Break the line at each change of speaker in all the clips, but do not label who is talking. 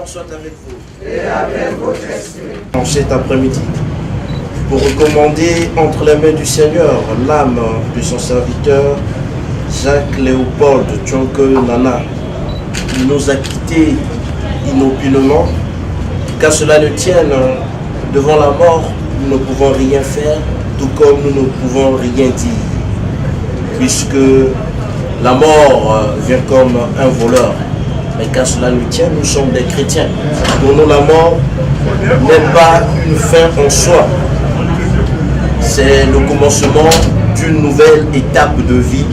Soit avec vous. Et avec votre esprit. En cet après-midi, pour recommander entre les mains du Seigneur l'âme de son serviteur Jacques Léopold Tchonke Nana. Il nous a quittés inopinément. Qu'à cela ne tienne, devant la mort, nous ne pouvons rien faire, tout comme nous ne pouvons rien dire. Puisque la mort vient comme un voleur. Mais qu'à cela nous tienne, nous sommes des chrétiens. Pour nous, la mort n'est pas une fin en soi. C'est le commencement d'une nouvelle étape de vie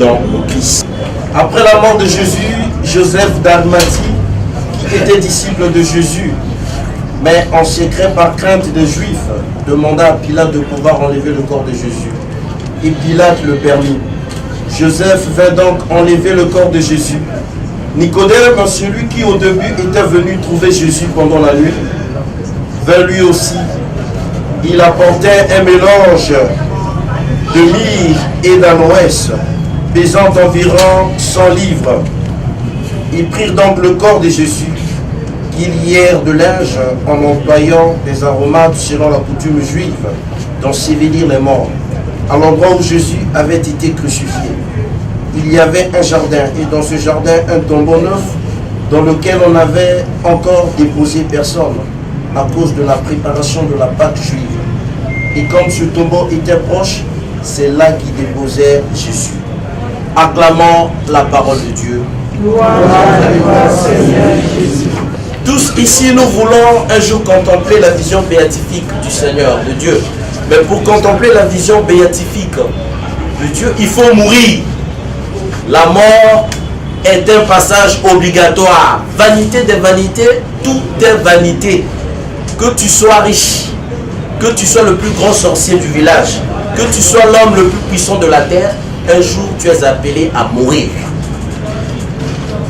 dans le Christ. Après la mort de Jésus, Joseph d'Arimathie, qui était disciple de Jésus, mais en secret par crainte des Juifs, demanda à Pilate de pouvoir enlever le corps de Jésus. Et Pilate le permit. Joseph vint donc enlever le corps de Jésus. Nicodème, celui qui au début était venu trouver Jésus pendant la nuit, vint lui aussi. Il apportait un mélange de myrrhe et d'aloès, pesant environ 100 livres. Ils prirent donc le corps de Jésus, qu'ils lièrent de linge en employant des aromates selon la coutume juive, d'ensevelir les morts, à l'endroit où Jésus avait été crucifié. Il y avait un jardin, et dans ce jardin, un tombeau neuf, dans lequel on n'avait encore déposé personne, à cause de la préparation de la Pâque juive. Et comme ce tombeau était proche, c'est là qu'ils déposèrent Jésus. Acclamons la parole de Dieu.
Gloire à toi, Seigneur Jésus.
Tous ici, nous voulons un jour contempler la vision béatifique du Seigneur, de Dieu. Mais pour contempler la vision béatifique de Dieu, il faut mourir. La mort est un passage obligatoire. Vanité des vanités, tout est vanité. Que tu sois riche, que tu sois le plus grand sorcier du village, que tu sois l'homme le plus puissant de la terre, un jour tu es appelé à mourir.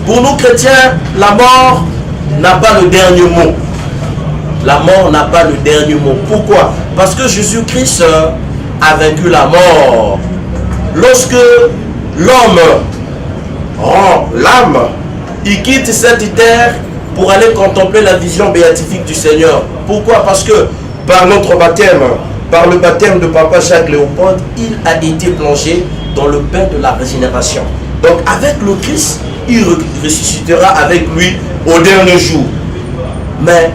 Pour nous chrétiens, la mort n'a pas le dernier mot. La mort n'a pas le dernier mot. Pourquoi? Parce que Jésus-Christ a vaincu la mort. Lorsque l'homme rend l'âme, il quitte cette terre pour aller contempler la vision béatifique du Seigneur. Pourquoi? Parce que par notre baptême, par le baptême de Papa Jacques Léopold, il a été plongé dans le bain de la régénération. Donc avec le Christ, il ressuscitera avec lui au dernier jour. Mais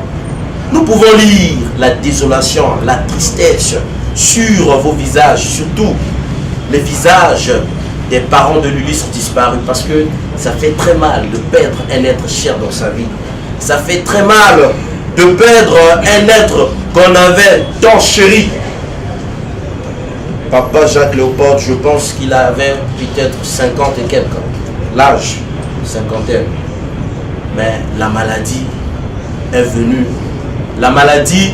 nous pouvons lire la désolation, la tristesse sur vos visages, surtout les visages des parents de l'Ulysse disparus, parce que ça fait très mal de perdre un être cher dans sa vie. Ça fait très mal de perdre un être qu'on avait tant chéri. Papa Jacques Léopold, je pense qu'il avait peut-être 50 et quelques ans, l'âge, cinquantaine. Mais la maladie est venue. La maladie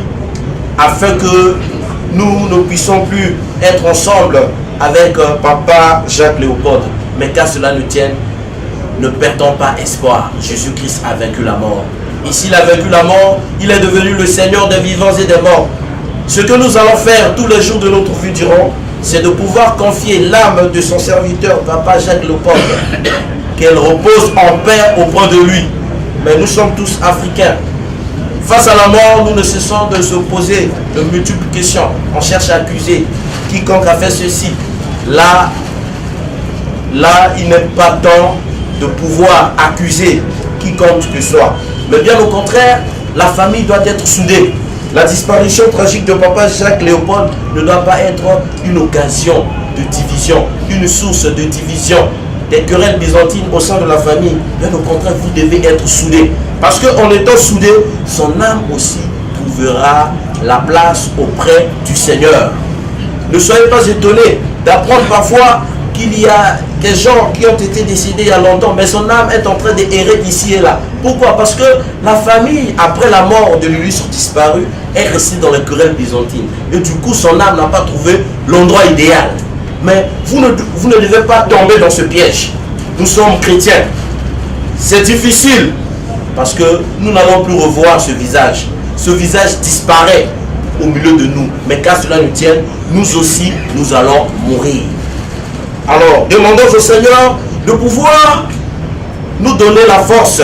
a fait que nous ne puissions plus être ensemble avec Papa Jacques Léopold. Mais qu'à cela ne tienne, ne perdons pas espoir. Jésus-Christ a vaincu la mort. Et s'il a vaincu la mort, il est devenu le Seigneur des vivants et des morts. Ce que nous allons faire tous les jours de notre vie durant, c'est de pouvoir confier l'âme de son serviteur, Papa Jacques Léopold, qu'elle repose en paix auprès de lui. Mais nous sommes tous africains. Face à la mort, nous ne cessons de se poser de multiples questions. On cherche à accuser quiconque a fait ceci. Là, il n'est pas temps de pouvoir accuser quiconque que ce soit. Mais bien au contraire, la famille doit être soudée. La disparition tragique de Papa Jacques Léopold ne doit pas être une occasion de division, une source de division, des querelles byzantines au sein de la famille. Bien au contraire, vous devez être soudés. Parce qu'en étant soudés, son âme aussi trouvera la place auprès du Seigneur. Ne soyez pas étonnés d'apprendre parfois qu'il y a des gens qui ont été décédés il y a longtemps, mais son âme est en train d'errer ici et là. Pourquoi? Parce que la famille, après la mort de l'illustre disparu, est restée dans les querelles byzantines. Et du coup, son âme n'a pas trouvé l'endroit idéal. Mais vous ne devez pas tomber dans ce piège. Nous sommes chrétiens. C'est difficile parce que nous n'allons plus revoir ce visage. Ce visage disparaît au milieu de nous. Mais qu'à cela nous tienne, nous aussi, nous allons mourir. Alors, demandons au Seigneur de pouvoir nous donner la force,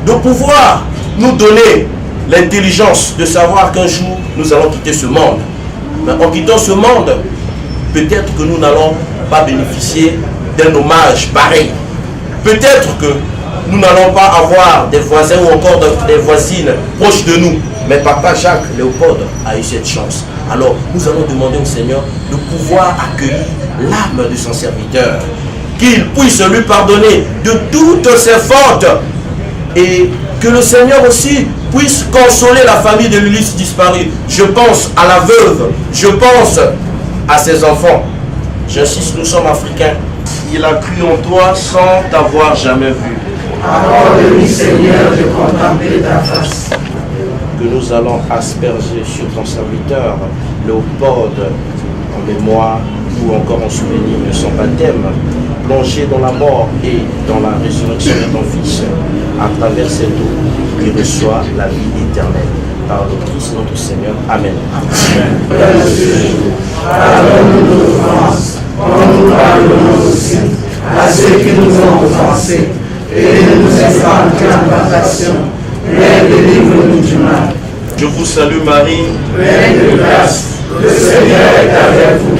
de pouvoir nous donner l'intelligence de savoir qu'un jour, nous allons quitter ce monde. Mais en quittant ce monde, peut-être que nous n'allons pas bénéficier d'un hommage pareil. Peut-être que nous n'allons pas avoir des voisins ou encore des voisines proches de nous. Mais Papa Jacques Léopold a eu cette chance. Alors, nous allons demander au Seigneur de pouvoir accueillir l'âme de son serviteur, qu'il puisse lui pardonner de toutes ses fautes et que le Seigneur aussi puisse consoler la famille de l'Ulysse disparu. Je pense à la veuve, je pense à ses enfants. J'insiste, nous sommes africains. Il a cru en toi sans t'avoir jamais vu.
Accorde-lui, Seigneur, de contempler ta face.
Que nous allons asperger sur ton serviteur Léopold en mémoire ou encore en souvenir de son baptême, plongé dans la mort et dans la résurrection de ton Fils, à travers cette eau qui reçoit la vie éternelle. Par le Christ notre Seigneur. Amen.
Pardonne-nous nos offenses, comme nous pardonnons aussi à ceux qui nous ont offensés, et ne nous laisse pas entrer en tentation, mais délivre-nous du mal.
Je vous salue Marie,
Pleine de grâce, le Seigneur est avec vous.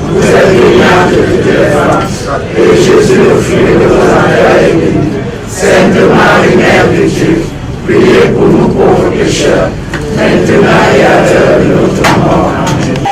Vous êtes bénie entre toutes les femmes, et Jésus, le fruit de vos entrailles, est béni. Sainte Marie, Mère de Dieu, priez pour nous pauvres pécheurs, maintenant et à l'heure de notre mort. Amen.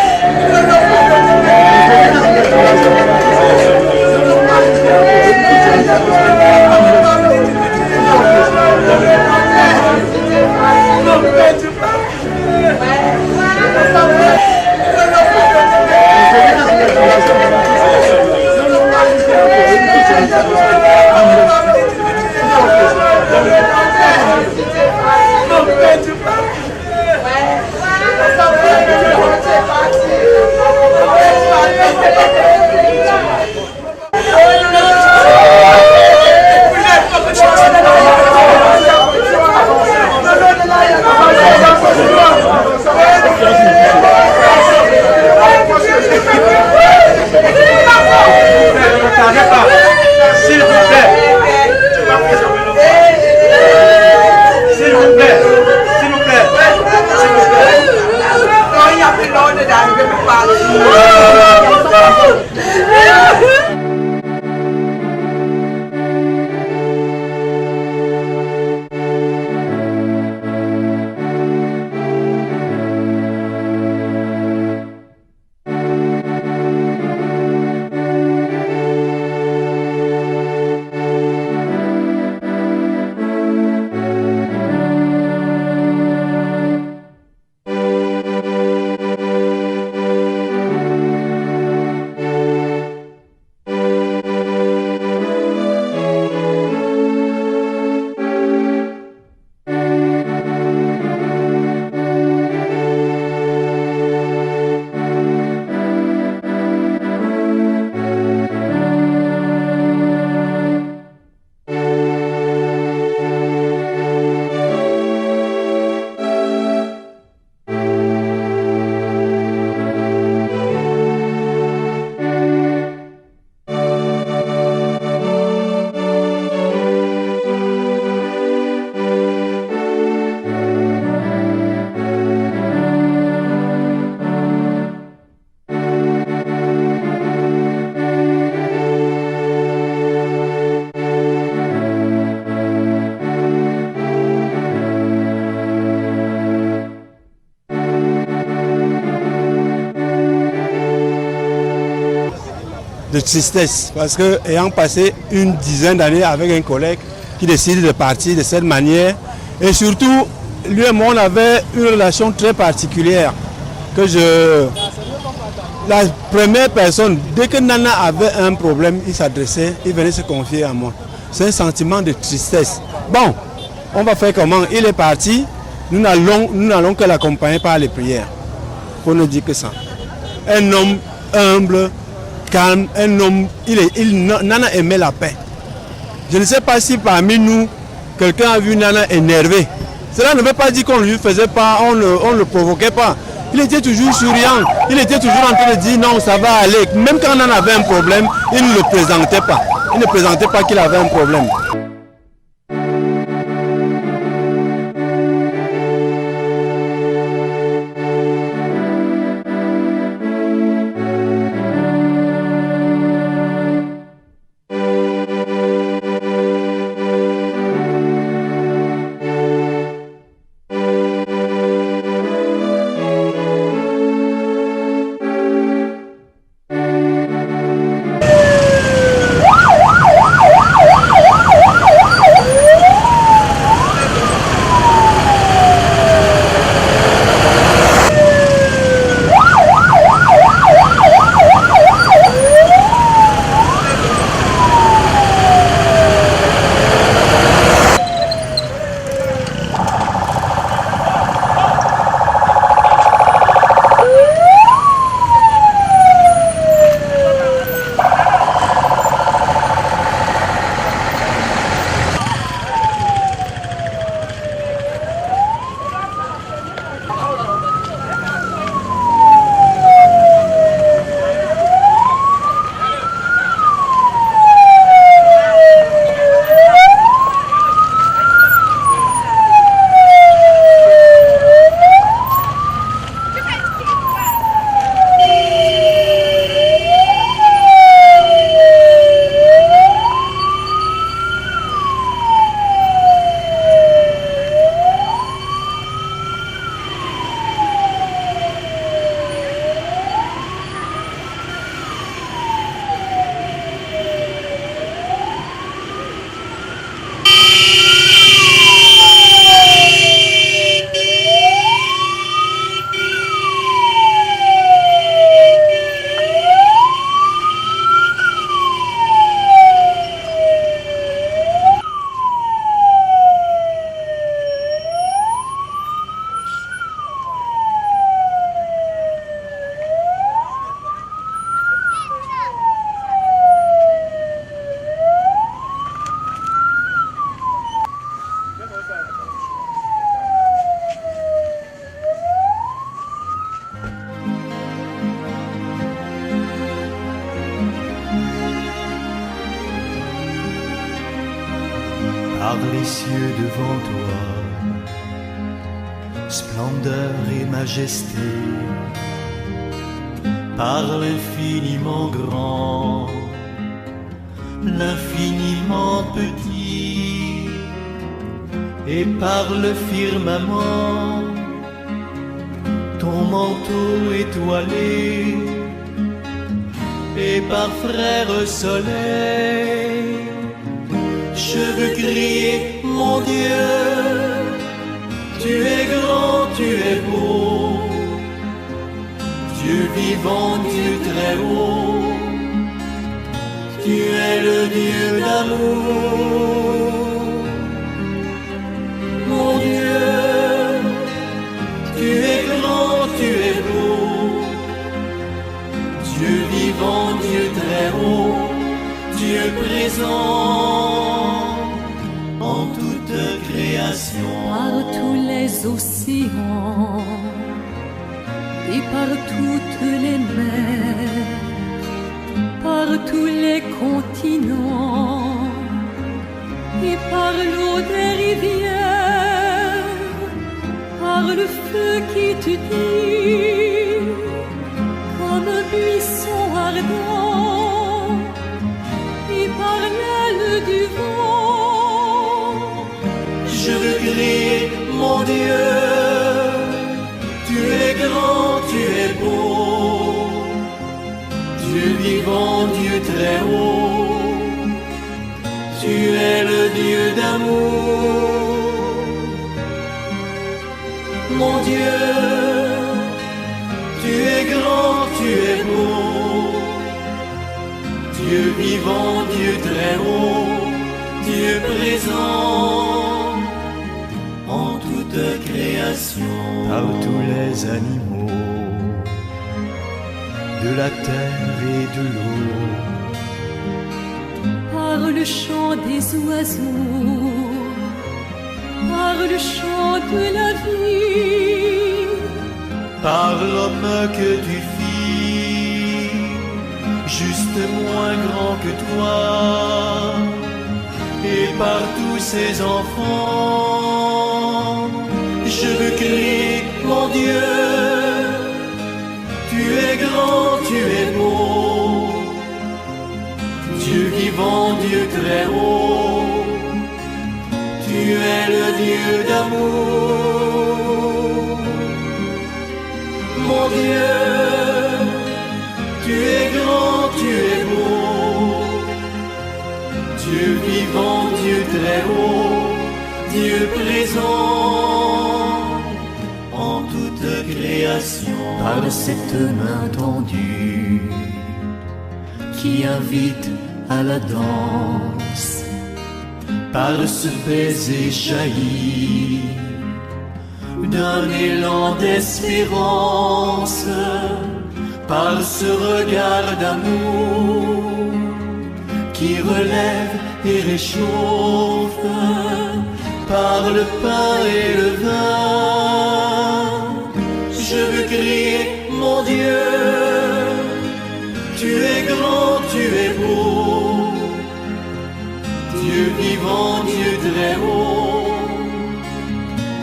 De tristesse, parce que ayant passé une dizaine d'années avec un collègue qui décide de partir de cette manière, et surtout lui et moi on avait une relation très particulière la première personne, dès que Nana avait un problème, il s'adressait, il venait se confier à moi. C'est un sentiment de tristesse. Bon, on va faire comment? Il est parti, nous n'allons que l'accompagner par les prières, pour ne dire que ça. Un homme humble, calme, un homme, Nana aimait la paix. Je ne sais pas si parmi nous, quelqu'un a vu Nana énervé. Cela ne veut pas dire qu'on ne lui faisait pas, on ne le provoquait pas. Il était toujours souriant, il était toujours en train de dire non, ça va aller. Même quand Nana avait un problème, il ne le présentait pas. Il ne présentait pas qu'il avait un problème.
Par les cieux devant toi, splendeur et majesté, par l'infiniment grand, l'infiniment petit, et par le firmament, ton manteau étoilé, et par frère soleil, je veux crier, mon Dieu, tu es grand, tu es beau, Dieu vivant, Dieu très haut, tu es le Dieu d'amour. Mon Dieu, tu es grand, tu es beau, Dieu vivant, Dieu très haut, Dieu présent en toute création.
Par tous les océans et par toutes les mers, par tous les continents et par l'eau des rivières, par le feu qui te dit comme un buisson ardent, et par l'aile du vent,
je veux crier, mon Dieu, tu es grand, tu es beau, Dieu vivant, Dieu très haut, tu es le Dieu d'amour. Mon Dieu, tu es grand, tu es beau, Dieu vivant, Dieu très haut, Dieu présent en toute création. Par tous les animaux de la terre et de l'eau,
par le chant des oiseaux, par le chant de la vie,
par l'homme que tu fis, juste moins grand que toi, et par tous ses enfants, je veux crier, mon Dieu, tu es grand, tu es beau, Dieu vivant, Dieu très haut, tu es le Dieu d'amour. Mon Dieu, tu es grand, tu es beau, Dieu vivant, Dieu très haut, Dieu présent en toute création. Par cette main tendue qui invite à la danse, par ce baiser jailli d'un élan d'espérance, par ce regard d'amour qui relève et réchauffe, par le pain et le vin, je veux crier, mon Dieu, tu es grand, tu es beau, Dieu vivant, Dieu très haut,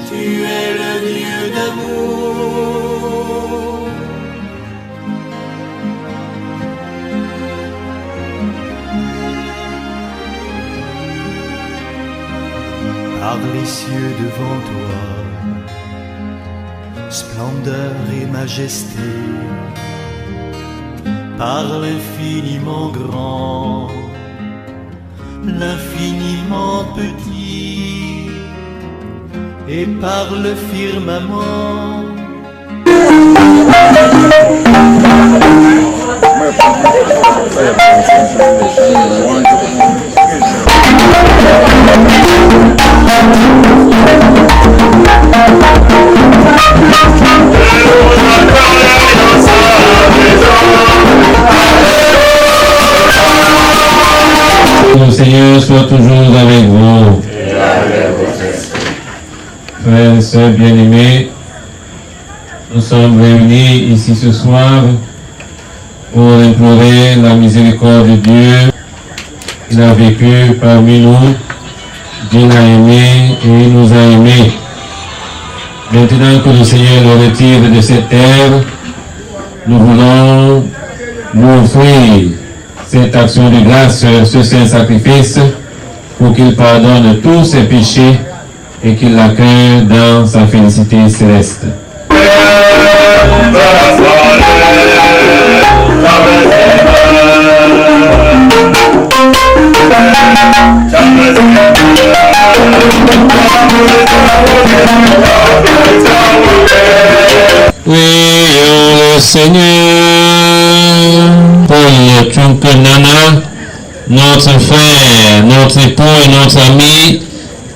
tu es le Dieu d'amour. Par les cieux devant toi, splendeur et majesté, par l'infiniment grand, l'infiniment petit, et par le firmament.
Le Seigneur soit toujours avec vous. Frères et sœurs bien-aimés, nous sommes réunis ici ce soir pour implorer la miséricorde de Dieu. Il a vécu parmi nous, Dieu l'a aimé et il nous a aimés. Maintenant que le Seigneur le retire de cette terre, nous voulons nous offrir cette action de grâce, ce saint sacrifice, pour qu'il pardonne tous ses péchés et qu'il l'accueille dans sa félicité céleste. Prions le Seigneur. Paul Chunkunana, notre frère, notre époux et notre ami,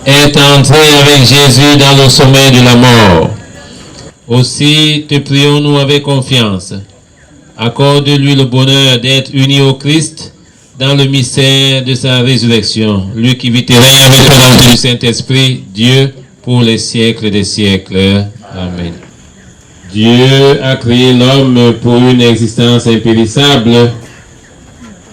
est entré avec Jésus dans le sommeil de la mort. Aussi te prions-nous avec confiance. Accorde-lui le bonheur d'être uni au Christ dans le mystère de sa résurrection. Lui qui vit et règne avec le du Saint-Esprit, Dieu, pour les siècles des siècles. Amen. Dieu a créé l'homme pour une existence impérissable.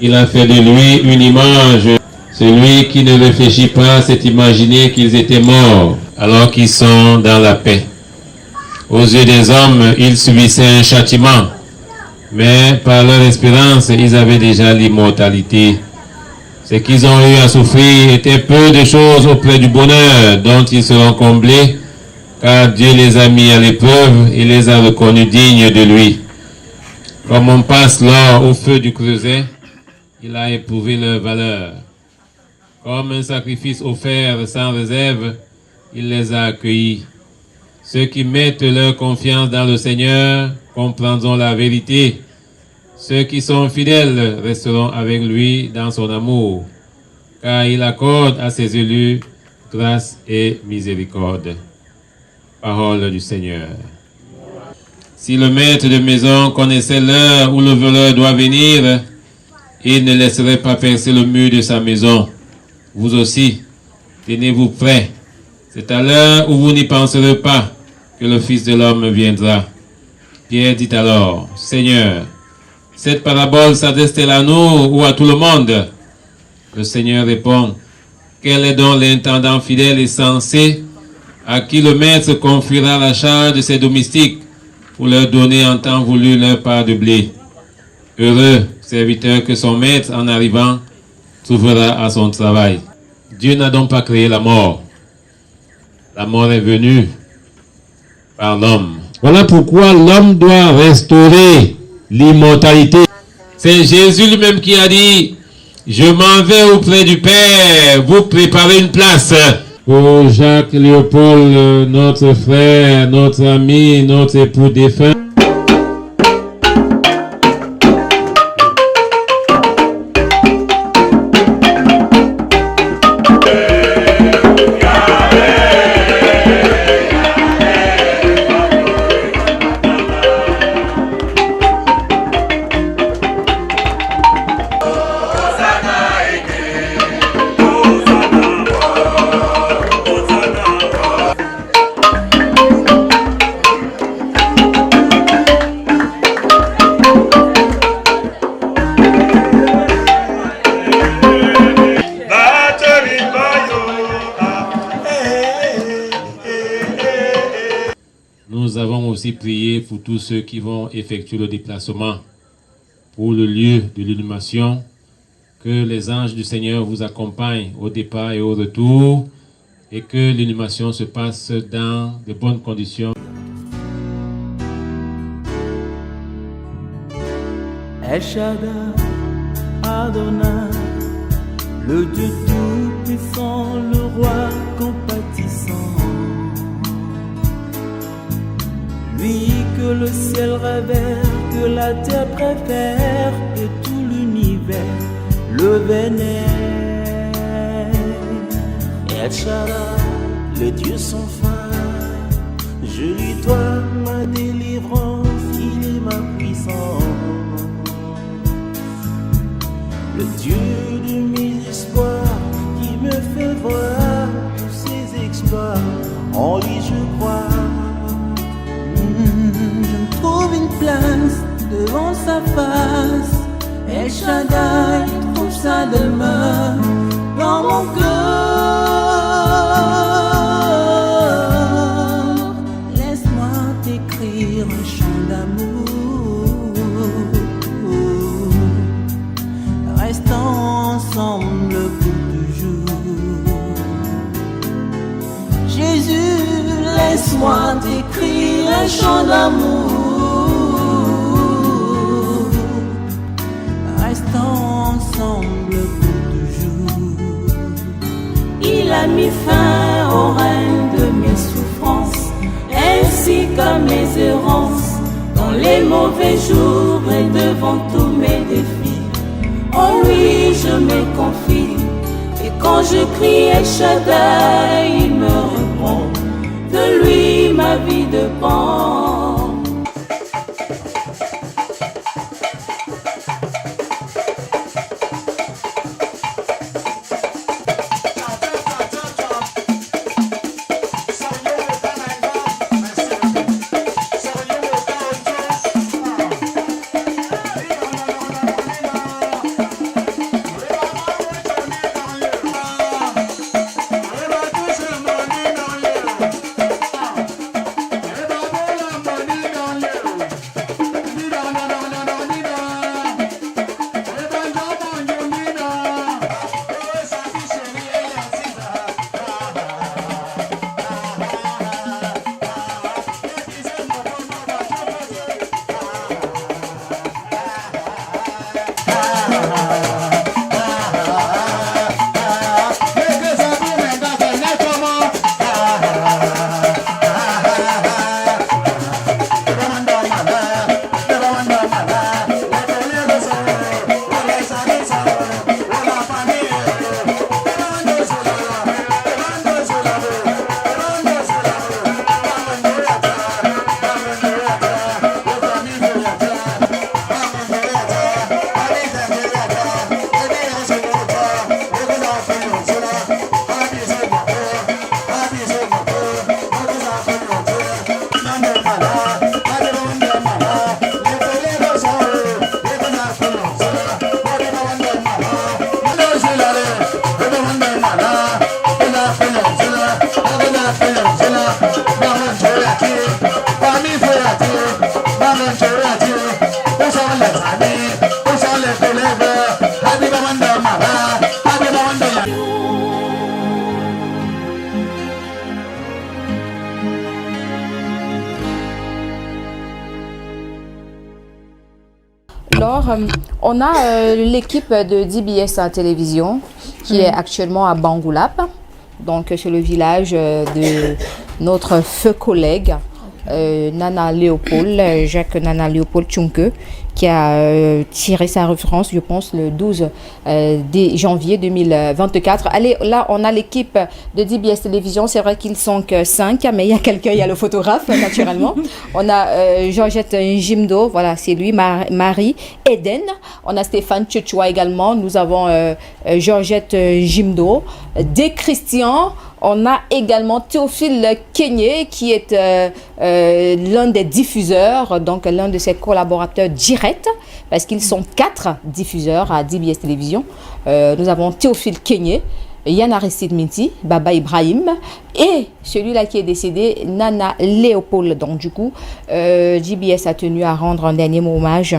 Il a fait de lui une image. Celui qui ne réfléchit pas s'est imaginé qu'ils étaient morts alors qu'ils sont dans la paix. Aux yeux des hommes, ils subissaient un châtiment, mais par leur espérance, ils avaient déjà l'immortalité. Ce qu'ils ont eu à souffrir était peu de choses auprès du bonheur dont ils seront comblés, car Dieu les a mis à l'épreuve et les a reconnus dignes de lui. Comme on passe l'or au feu du creuset, il a éprouvé leur valeur. Comme un sacrifice offert sans réserve, il les a accueillis. Ceux qui mettent leur confiance dans le Seigneur comprendront la vérité. Ceux qui sont fidèles resteront avec lui dans son amour, car il accorde à ses élus grâce et miséricorde. Parole du Seigneur. Si le maître de maison connaissait l'heure où le voleur doit venir, il ne laisserait pas percer le mur de sa maison. Vous aussi, tenez-vous prêts. C'est à l'heure où vous n'y penserez pas que le Fils de l'homme viendra. Pierre dit alors, Seigneur, cette parabole s'adresse-t-elle à nous ou à tout le monde? Le Seigneur répond, quel est donc l'intendant fidèle et sensé à qui le maître confiera la charge de ses domestiques pour leur donner en temps voulu leur part de blé? Heureux serviteur que son maître, en arrivant, trouvera à son travail. Dieu n'a donc pas créé la mort. La mort est venue par l'homme. Voilà pourquoi l'homme doit restaurer l'immortalité. C'est Jésus lui-même qui a dit, je m'en vais auprès du Père, vous préparez une place. Pour Jacques Léopold, notre frère, notre ami, notre époux défunt. Nous avons aussi prié pour tous ceux qui vont effectuer le déplacement pour le lieu de l'inhumation. Que les anges du Seigneur vous accompagnent au départ et au retour et que l'inhumation se passe dans de bonnes conditions.
El Shaddai, Adonai, le Dieu tout-puissant, le roi compatissant. Lui que le ciel révère, que la terre préfère, et tout l'univers le vénère. El Shaddai, le Dieu sans fin, je lui dois ma délivrance, il est ma puissance. Le Dieu de mes espoirs, qui me fait voir tous ses exploits, en lui je crois. Je me trouve une place devant sa face. El Shaddai trouve sa demeure dans mon cœur. Laisse-moi t'écrire un chant d'amour. t'écrire un chant d'amour. Restons ensemble pour toujours. Il a mis fin au règne de mes souffrances, ainsi qu'à mes errances, dans les mauvais jours et devant tous mes défis. En lui je me confie, et quand je crie El Shaddai, il me répond. De lui ma vie dépend.
Alors, on a l'équipe de DBS à télévision qui est actuellement à Bangoulap. Donc, c'est le village de notre feu collègue Nana Léopold, Jacques Nana Léopold Tchunke, qui a tiré sa référence, je pense, le 12 janvier 2024. Allez, là, on a l'équipe de DBS Télévision. C'est vrai qu'ils sont que 5, mais il y a quelqu'un, il y a le photographe, naturellement. On a Georgette Jimdo, voilà, c'est lui, Marie Eden. On a Stéphane Tchouchoua également. Nous avons Georgette Jimdo. Des Christian. On a également Théophile Kenyé qui est l'un des diffuseurs, donc l'un de ses collaborateurs directs, parce qu'ils sont 4 diffuseurs à DBS Télévision. Nous avons Théophile Kenyé, Yann Aristide Minti, Baba Ibrahim et celui-là qui est décédé, Nana Léopold. Donc du coup, DBS a tenu à rendre un dernier hommage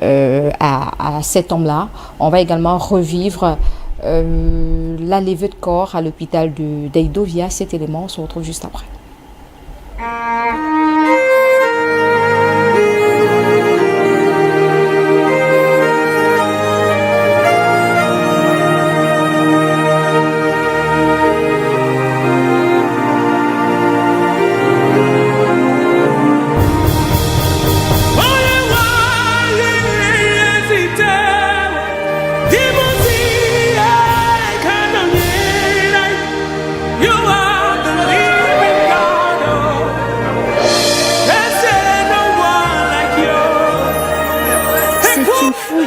à cet homme-là. On va également revivre la levée de corps à l'hôpital d'Eidovia. Cet élément, on se retrouve juste après.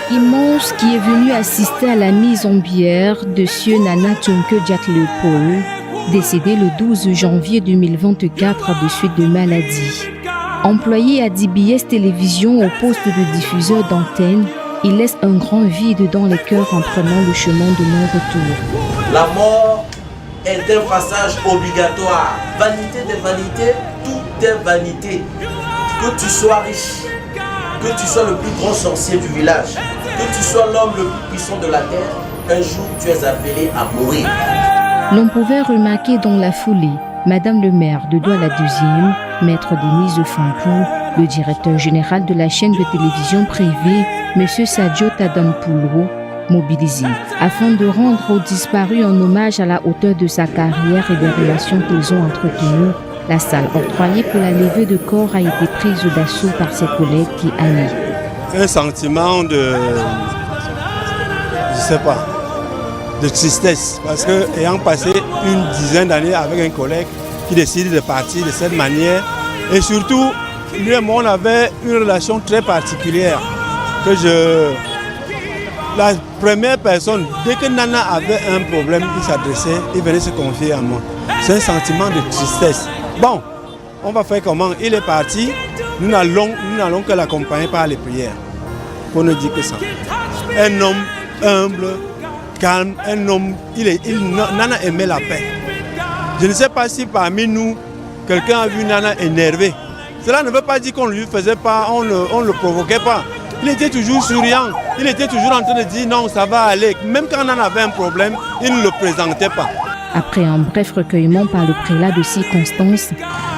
Immense qui est venu assister à la mise en bière de Sieur Nana Tchunke Jacques Léopold, décédé le 12 janvier 2024 de suite de maladie. Employé à DBS Télévision au poste de diffuseur d'antenne, il laisse un grand vide dans les cœurs en prenant le chemin de non-retour.
La mort est un passage obligatoire. Vanité des vanités, tout est vanité. Que tu sois riche, que tu sois le plus grand sorcier du village, que tu sois l'homme le plus puissant de la terre, un jour tu es appelé à mourir.
L'on pouvait remarquer dans la foulée Madame le maire de Douala 2e Maître Denise Fampou, le directeur général de la chaîne de télévision privée, M. Sadio Tadampoulou, mobilisé afin de rendre aux disparus un hommage à la hauteur de sa carrière et des relations qu'ils ont entretenues. La salle octroyée pour la levée de corps a été prise d'assaut par ses collègues qui allient.
Un sentiment de tristesse, parce que ayant passé une dizaine d'années avec un collègue qui décide de partir de cette manière, et surtout, lui et moi on avait une relation très particulière, la première personne, dès que Nana avait un problème, il s'adressait, il venait se confier à moi. C'est un sentiment de tristesse. Bon, on va faire comment? Il est parti, nous n'allons que l'accompagner par les prières. Pour ne dire que ça. Un homme humble, calme, un homme, Nana aimait la paix. Je ne sais pas si parmi nous, quelqu'un a vu Nana énervé. Cela ne veut pas dire qu'on ne lui faisait pas, on ne le provoquait pas. Il était toujours souriant, il était toujours en train de dire non, ça va aller. Même quand on avait un problème, il ne le présentait pas.
Après un bref recueillement par le prélat de circonstance,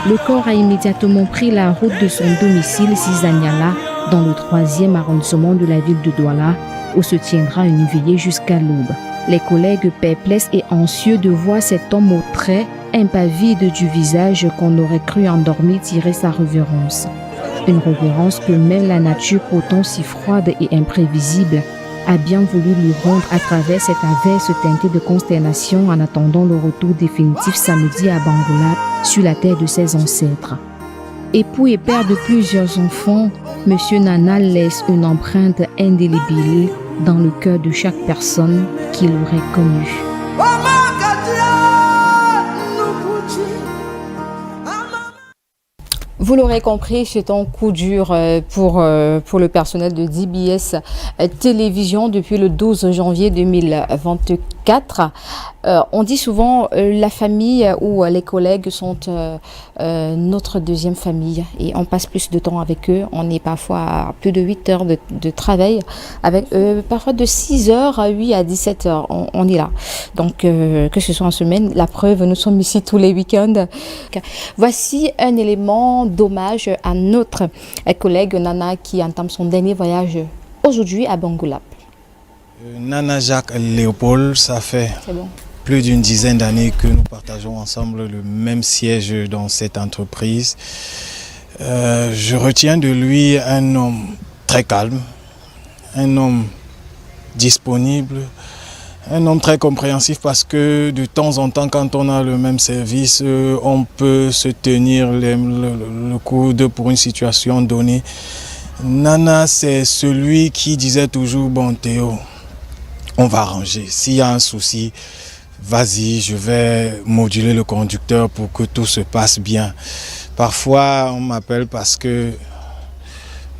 le corps a immédiatement pris la route de son domicile Zizaniala, dans le 3e arrondissement de la ville de Douala, où se tiendra une veillée jusqu'à l'aube. Les collègues perplexes et anxieux de voir cet homme aux traits impavide du visage qu'on aurait cru endormi tirer sa révérence. Une révérence que même la nature pourtant si froide et imprévisible a bien voulu lui rendre à travers cette averse teintée de consternation en attendant le retour définitif samedi à Bangoulap sur la terre de ses ancêtres. Époux et père de plusieurs enfants, M. Nana laisse une empreinte indélébile dans le cœur de chaque personne qu'il aurait connue.
Vous l'aurez compris, c'est un coup dur pour le personnel de DBS Télévision depuis le 12 janvier 2024. On dit souvent la famille ou les collègues sont notre deuxième famille et on passe plus de temps avec eux. On est parfois à plus de 8 heures de travail avec eux, parfois de 6 heures à 8 à 17 heures. On est là. Donc, que ce soit en semaine, la preuve, nous sommes ici tous les week-ends. Voici un élément d'hommage à notre collègue Nana qui entame son dernier voyage aujourd'hui à Bangoulap.
Nana Jacques Léopold, ça fait plus d'une dizaine d'années que nous partageons ensemble le même siège dans cette entreprise. Je retiens de lui un homme très calme, un homme disponible, un homme très compréhensif parce que de temps en temps, quand on a le même service, on peut se tenir le coude pour une situation donnée. Nana, c'est celui qui disait toujours, bon Théo, on va arranger. S'il y a un souci, vas-y, je vais moduler le conducteur pour que tout se passe bien. Parfois, on m'appelle parce que...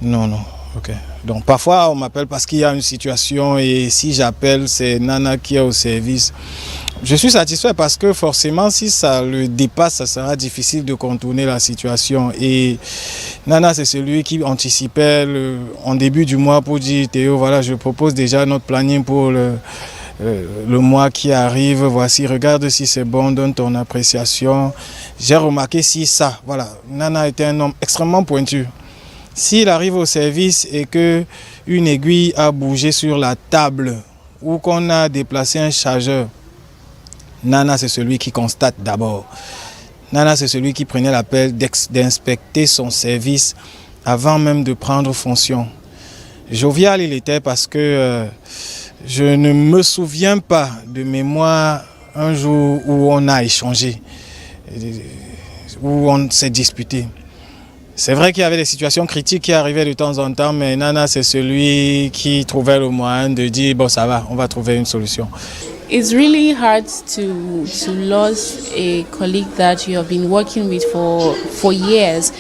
Non, ok. Donc parfois, on m'appelle parce qu'il y a une situation et si j'appelle, c'est Nana qui est au service. Je suis satisfait parce que forcément, si ça le dépasse, ça sera difficile de contourner la situation. Et Nana, c'est celui qui anticipait en début du mois pour dire « Théo, voilà, je propose déjà notre planning pour le mois qui arrive. Voici, regarde si c'est bon, donne ton appréciation. » J'ai remarqué si ça, voilà, Nana était un homme extrêmement pointu. S'il arrive au service et qu'une aiguille a bougé sur la table ou qu'on a déplacé un chargeur, Nana, c'est celui qui constate d'abord. Nana, c'est celui qui prenait la peine d'inspecter son service avant même de prendre fonction. Jovial, il était parce que je ne me souviens pas de mémoire un jour où on a échangé, où on s'est disputé. C'est vrai qu'il y avait des situations critiques qui arrivaient de temps en temps, mais Nana, c'est celui qui trouvait le moyen de dire « bon, ça va, on va trouver une solution ».
It's really hard to lose a colleague that you have been working with for years,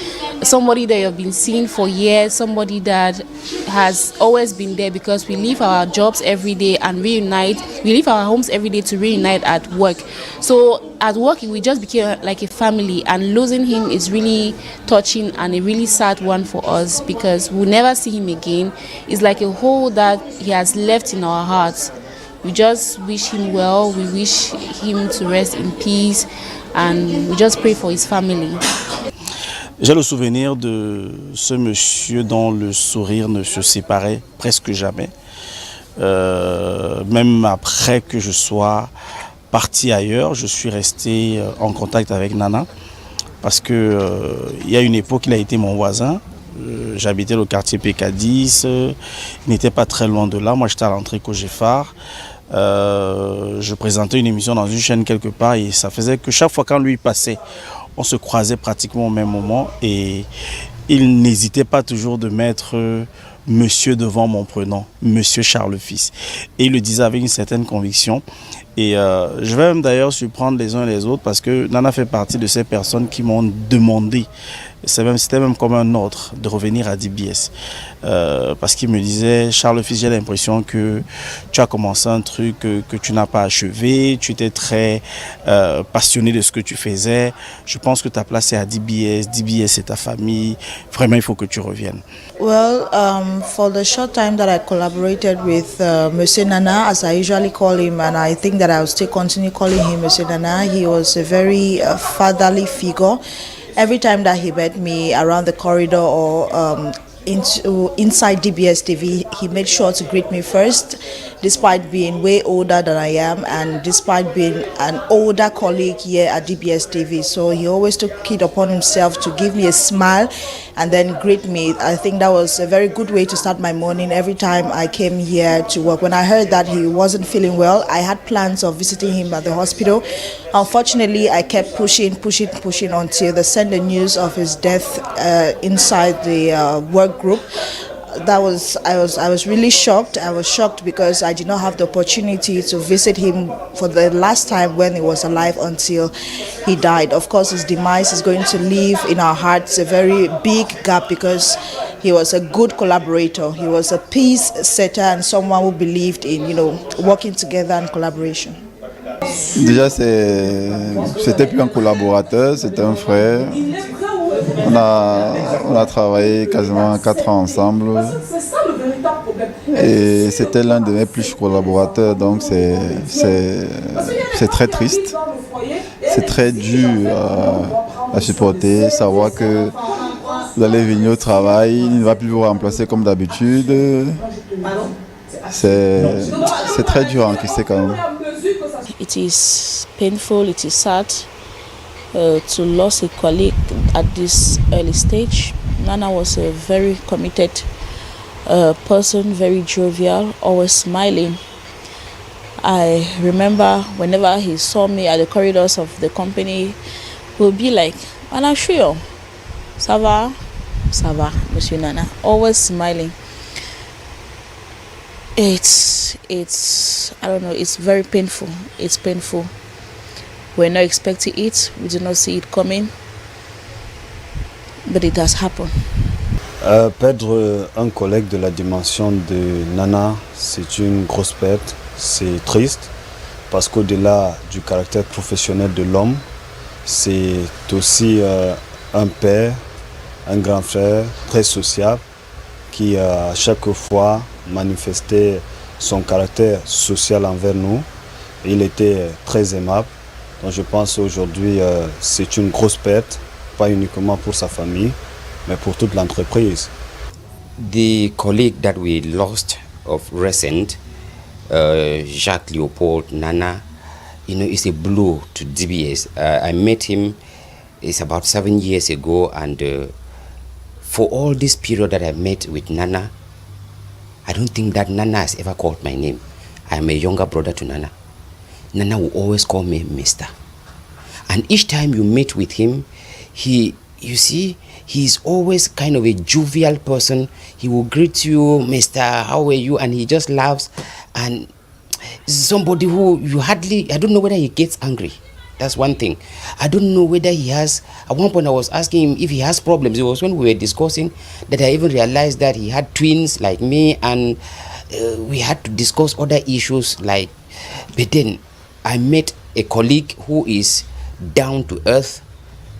somebody that you have been seeing for years, somebody that has always been there because we leave our jobs every day and reunite. We leave our homes every day to reunite at work. So at work, we just became like a family, and losing him is really touching and a really sad one for us because we'll never see him again. It's like a hole that he has left in our hearts. We just wish him well, we wish him to rest in peace, and we just pray for his family.
J'ai le souvenir de ce monsieur dont le sourire ne se séparait presque jamais. Même après que je sois parti ailleurs, je suis resté en contact avec Nana parce que il y a une époque, il a été mon voisin. J'habitais le quartier PK10, il n'était pas très loin de là. Moi, j'étais à l'entrée Cogefar. Je présentais une émission dans une chaîne quelque part et ça faisait que chaque fois quand lui passait, on se croisait pratiquement au même moment et il n'hésitait pas toujours de mettre monsieur devant mon prénom, monsieur Charles Fils. Et il le disait avec une certaine conviction. Et je vais même d'ailleurs surprendre les uns et les autres parce que Nana fait partie de ces personnes qui m'ont demandé, c'était même comme un ordre, de revenir à DBS. Parce qu'il me disait, Charles Fils, j'ai l'impression que tu as commencé un truc que tu n'as pas achevé, tu étais très passionné de ce que tu faisais. Je pense que ta place est à DBS, DBS c'est ta famille, vraiment il faut que tu reviennes.
Well, for the short time that I collaborated with Monsieur Nana, as I usually call him, and I think that I will still continue calling him Monsieur Nana, he was a very fatherly figure. Every time that he met me around the corridor or inside DBS TV, he made sure to greet me first, despite being way older than I am and despite being an older colleague here at DBS TV. So he always took it upon himself to give me a smile and then greet me. I think that was a very good way to start my morning every time I came here to work. When I heard that he wasn't feeling well, I had plans of visiting him at the hospital. Unfortunately, I kept pushing until they sent the news of his death inside the work group. I was really shocked. I was shocked because I did not have the opportunity to visit him for the last time when he was alive until he died. Of course, his demise is going to leave in our hearts a very big gap because he was a good collaborator. He was a peace setter and someone who believed in, working together and collaboration.
Déjà, c'était plus un collaborateur, c'était un frère. On a travaillé quasiment 4 ans ensemble et c'était l'un de mes plus collaborateurs, donc c'est très triste, c'est très dur à supporter, savoir que vous allez venir au travail, il ne va plus vous remplacer comme d'habitude, c'est très dur à encaisser quand même.
It is painful, it is sad. To lose a colleague at this early stage. Nana was a very committed person, very jovial, always smiling. I remember whenever he saw me at the corridors of the company, he would be like, Anashuyo, ça va, Monsieur Nana, always smiling. It's I don't know, it's very painful. It's painful. We're not expecting it, we did not see it coming, but it has happened.
Perdre un collègue de la dimension de Nana, c'est une grosse perte, c'est triste, parce qu'au-delà du caractère professionnel de l'homme, c'est aussi un père, un grand frère, très sociable, qui à chaque fois manifestait son caractère social envers nous. Il était très aimable. Donc je pense aujourd'hui c'est une grosse perte, pas uniquement pour sa famille, mais pour toute l'entreprise.
The colleague that we lost of recent, Jacques Leopold Nana, is a blow to DBS. I met him, it's about 7 years ago, and for all this period that I met with Nana, I don't think that Nana has ever called my name. I'm a younger brother to Nana. Nana will always call me Mister. And each time you meet with him, he's always kind of a jovial person. He will greet you, Mister, how are you? And he just laughs. And somebody who I don't know whether he gets angry. That's one thing. I don't know whether he has, at one point I was asking him if he has problems. It was when we were discussing that I even realized that he had twins like me, and we had to discuss other issues but then I met a colleague who is down to earth.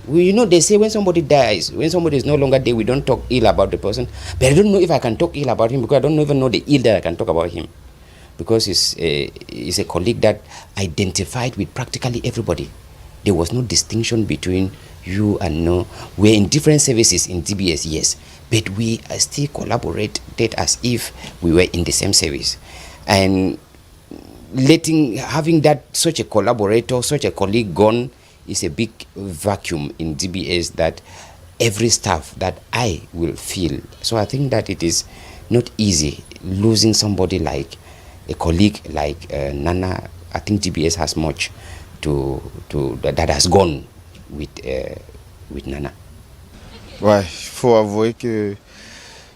They say when somebody dies, when somebody is no longer there, we don't talk ill about the person. But I don't know if I can talk ill about him because I don't even know the ill that I can talk about him. Because he's a colleague that identified with practically everybody. There was no distinction between you and no, we're in different services in DBS, yes, but we still collaborated as if we were in the same service. And having that such a collaborator, such a colleague gone is a big vacuum in DBS that every staff that I will feel. So I think that it is not easy losing somebody like a colleague like Nana. I think DBS has much that has gone with Nana.
Ouais, il faut avouer que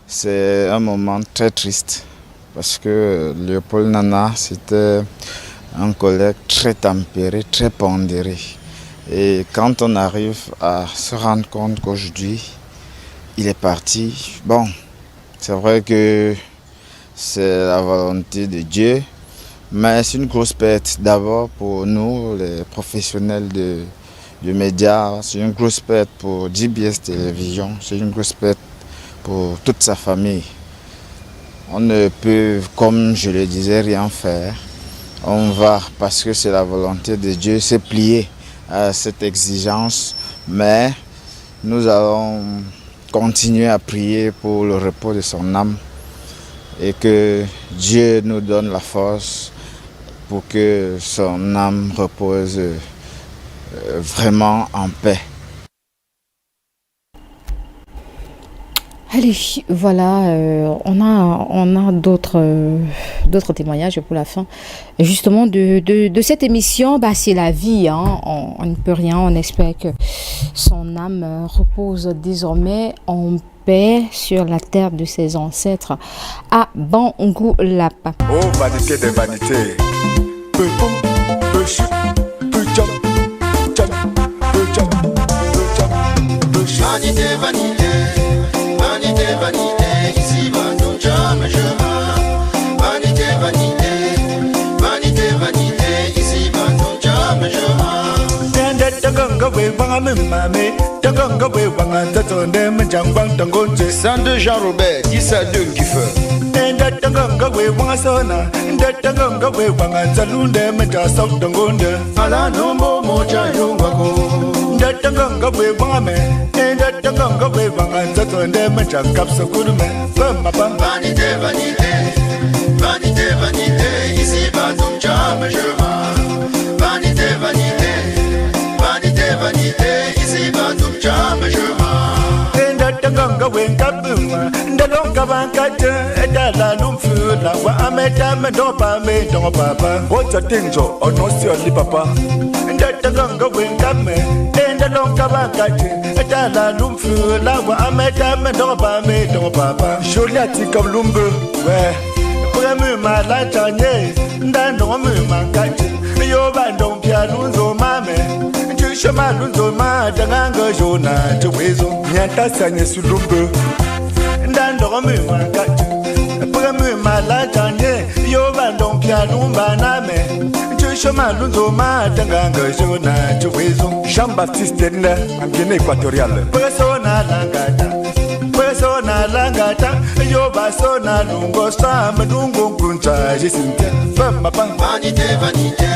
c'est un moment très triste parce que Léopold Nana, c'était un collègue très tempéré, très pondéré. Et quand on arrive à se rendre compte qu'aujourd'hui, il est parti, bon, c'est vrai que c'est la volonté de Dieu, mais c'est une grosse perte d'abord pour nous, les professionnels du média, c'est une grosse perte pour DBS Télévision, c'est une grosse perte pour toute sa famille. On ne peut, comme je le disais, rien faire. On va, parce que c'est la volonté de Dieu, se plier à cette exigence, mais nous allons continuer à prier pour le repos de son âme et que Dieu nous donne la force pour que son âme repose vraiment en paix.
Allez, voilà, on a d'autres témoignages pour la fin. Justement, de cette émission, c'est la vie, hein. On ne peut rien, on espère que son âme repose désormais en paix sur la terre de ses ancêtres à Bangoulapa.
Oh, vanité des vanités. Peu pom, peu chou, peu chop, chop, peu chop, peu chop, peu chop. Vanité, vanité. Vanité, vanité, ici va ton jamais je vais. Vanité, vanité, vanité, vanité, ici va ton jamais je vais. Taganga we wanga mame, taganga we wanga tatonde mjangwang tangonje. Sande Jean Robert, Issa Dunkifer. Taganga we wanga sona, taganga we wanga talunde mja sok tangonde. Ala nombo moja yungwako. Taganga we wanga me. Taganga we wanga tatonde mja kapsa kurume. Vanité, vanité, vanité, vanité, ici va ton jamais je vais. Vanité, vanité. Vanité, vanité, ici va tout jamais je m'en. Ndatanga wenkabuma, ndalonga bankate, edala numfula, wa ameta medopa me don papa. What's a tinjo, or no see only papa. Ndatanga wenkame, ndalonga bankate, edala numfula, wa ameta medopa me don papa. Joliati comme lumbe, ouais. Premu malatanye, ndando mu mankate, yo bandon pianunzo mame. Chemin l'unzoma danganga jona tuwezo nyanta sanye sulumbe ndando mu mangati premu malatanye yo bandon pianumba name chemin l'unzoma danganga jona tuwezo Jean-Baptiste Nda en Guinée équatoriale persona langata yo basona lungo sam dungo kunta jisinta femme pa vanité vanité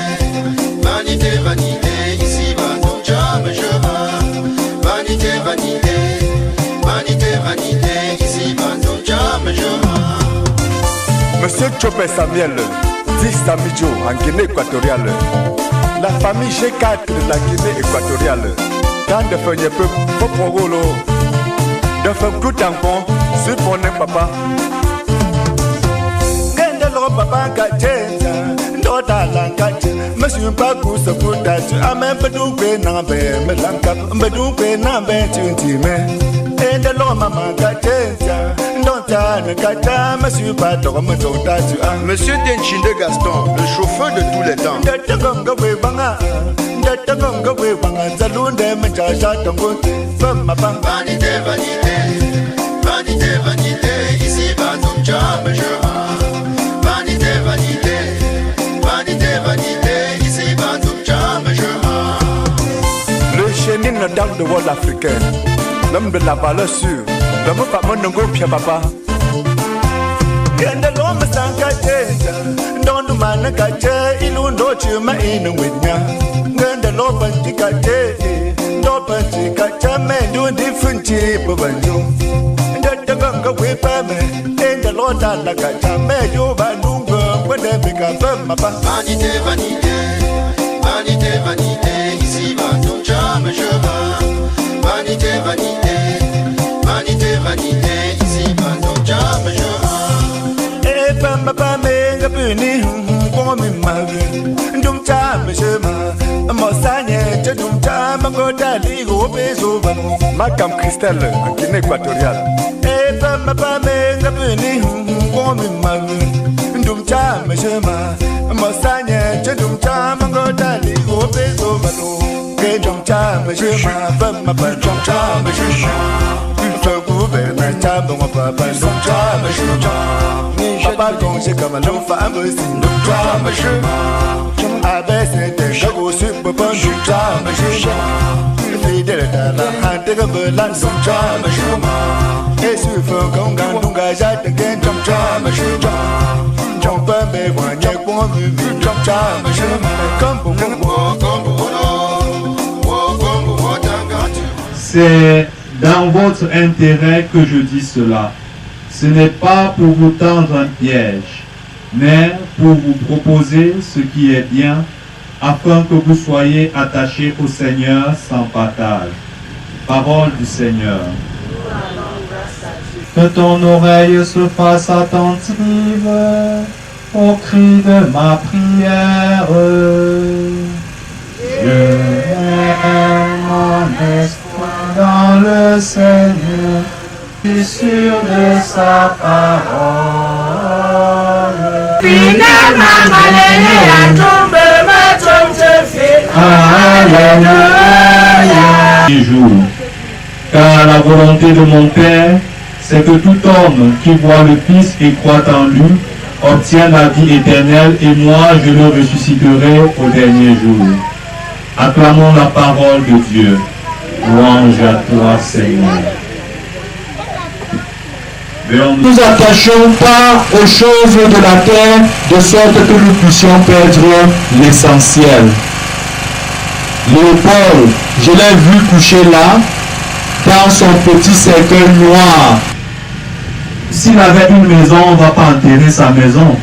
vanité vanité ici va ton jamais je vais. Vanité vanité vanité vanité ici va ton jamais je vais. Monsieur Chopé Samuel dit Samidjo en Guinée équatoriale. La famille G4 de la Guinée équatoriale. Dans de feuilles peu popolo. De feuilles coup tampon sur mon papa. Gendelo papa gajeta. Ndota langate. Monsieur Bakou se foutatu. Amen bedoupe nambe melanka. Bedoupe nambe tuntime. Endelo maman gajeta. Ndota ngata. Monsieur Bador me dotatu. Monsieur Denchinde Gaston, le chauffeur de tous les temps. Ndatanga we banga. Ndatanga we banga. Zalunde mejaja tongote. Femme bang. Vanité vanité. Vanité vanité. Ici va ton jamais je vais. Vanité vanité. Vanité, vanité, ici va tout jamais je m'en. Le chénin dans le world africain, l'homme de la valeur sûre, l'homme pas mon nom pia papa. Ganda l'homme sans caché, dans le man caché, il nous doit tu m'as in with ya. Ganda l'homme qui caché, dope bantu kachame do different type of bandu. Ndada ganga wepame enda lota la kachame do bandunga kwende bika mapa.
Vanité, vanité, vanité, vanité, ici va ton charme chemin. Vanité, vanité, vanité, vanité, ici va ton charme chemin.
Eh pamba pamenga puni komi mavi ndum charme chemin. Mosanye chedum charme godali go bezo banu.
Macam Christelle en Guinée équatoriale.
Eh pamba pamenga puni komi mavi ndum charme chemin. Mosanye chedum charme godali go bezo banu. Kedum charme chemin, pamba pandum charme chemin. Feu gouverneur charme mon papa ndum charme chemin. Papa gonche comme l'homme femme ndum charme chemin. Abaisse tes chagos sur papa ndum charme chemin. Fidèle à la hante que belan ndum charme chemin. Et sur feu gongan dunga jate ndum charme chemin. Trong pas mes voyants pour vivre ndum charme chemin. Comme pour
C'est dans votre intérêt que je dis cela. Ce n'est pas pour vous tendre un piège, mais pour vous proposer ce qui est bien, afin que vous soyez attachés au Seigneur sans partage. Parole du Seigneur. Que ton oreille se fasse attentive au cri de ma prière. Je mets mon esprit dans le Seigneur, je suis sûr de sa parole.
Finalement,
Alléluia. Car la volonté de mon Père, c'est que tout homme qui voit le Fils et croit en lui obtient la vie éternelle, et moi je le ressusciterai au dernier jour. Acclamons la parole de Dieu. Louange à toi, Seigneur.
Ne nous attachons pas aux choses de la terre, de sorte que nous puissions perdre l'essentiel. Léopold, je l'ai vu coucher là, dans son petit cercueil noir.
S'il avait une maison, on ne va pas enterrer sa maison.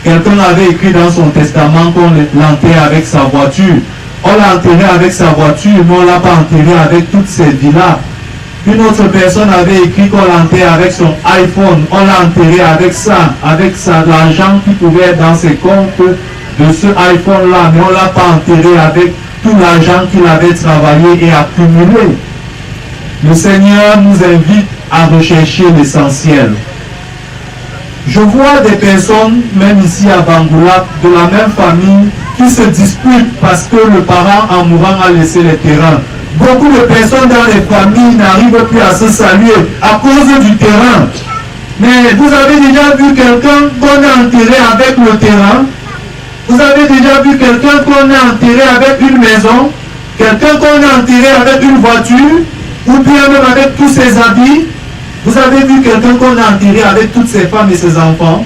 Quelqu'un avait écrit dans son testament qu'on l'enterre avec sa voiture. On l'a enterré avec sa voiture, mais on ne l'a pas enterré avec toutes ses villas. Une autre personne avait écrit qu'on l'enterre avec son iPhone. On l'a enterré avec ça, l'argent qui pouvait être dans ses comptes de ce iPhone-là, mais on ne l'a pas enterré avec tout l'argent qu'il avait travaillé et accumulé. Le Seigneur nous invite à rechercher l'essentiel. Je vois des personnes, même ici à Bangoulap, de la même famille, qui se disputent parce que le parent en mourant a laissé les terrains. Beaucoup de personnes dans les familles n'arrivent plus à se saluer à cause du terrain. Mais vous avez déjà vu quelqu'un qu'on a enterré avec le terrain? Vous avez déjà vu quelqu'un qu'on a enterré avec une maison? Quelqu'un qu'on a enterré avec une voiture? Ou bien même avec tous ses habits? Vous avez vu quelqu'un qu'on a enterré avec toutes ses femmes et ses enfants?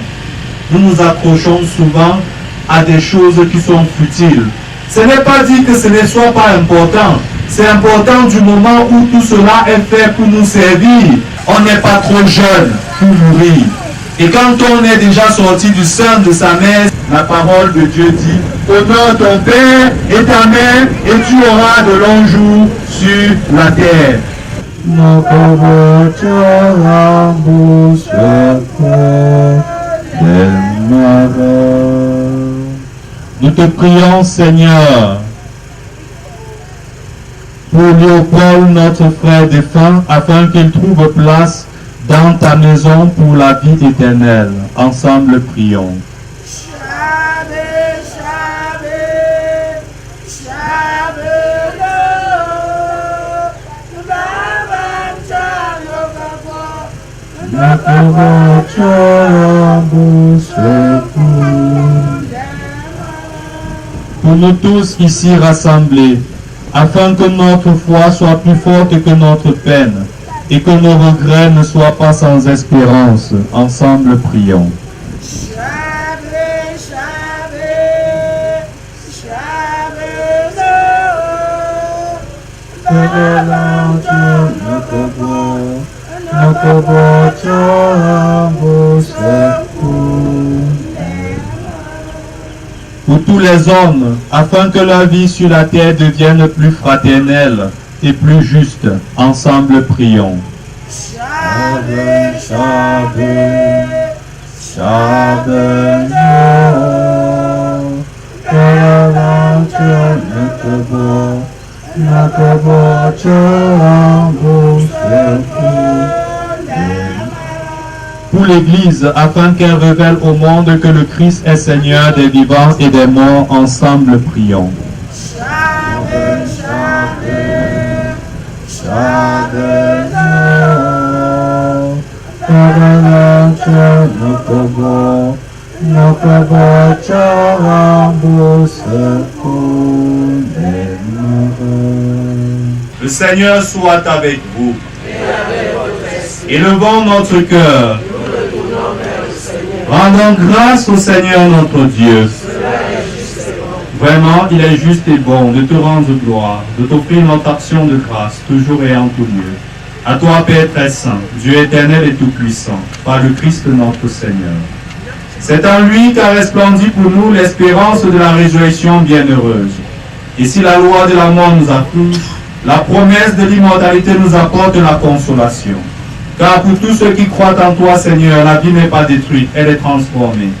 Nous nous accrochons souvent à des choses qui sont futiles. Ce n'est pas dit que ce ne soit pas important. C'est important du moment où tout cela est fait pour nous servir. On n'est pas trop jeune pour mourir. Et quand on est déjà sorti du sein de sa mère, la parole de Dieu dit: honore ton père et ta mère, et tu auras de longs jours sur la terre. Nous te prions, Seigneur, pour Léopold, notre frère défunt, afin qu'il trouve place dans ta maison pour la vie éternelle. Ensemble, prions. Pour nous tous ici rassemblés, afin que notre foi soit plus forte que notre peine et que nos regrets ne soient pas sans espérance. Ensemble, prions. Que Pour tous les hommes, afin que leur vie sur la terre devienne plus fraternelle et plus juste, ensemble prions. Pour l'Église, afin qu'elle révèle au monde que le Christ est Seigneur des vivants et des morts, ensemble prions. Le Seigneur soit avec vous. Élevons notre cœur. Rendons grâce au Seigneur notre Dieu. Vraiment, il est juste et bon de te rendre gloire, de t'offrir notre action de grâce, toujours et en tout lieu. À toi, Père très saint, Dieu éternel et tout-puissant, par le Christ notre Seigneur. C'est en lui qu'a resplendi pour nous l'espérance de la résurrection bienheureuse. Et si la loi de la mort nous afflige, la promesse de l'immortalité nous apporte la consolation. Car pour tous ceux qui croient en toi, Seigneur, la vie n'est pas détruite, elle est transformée.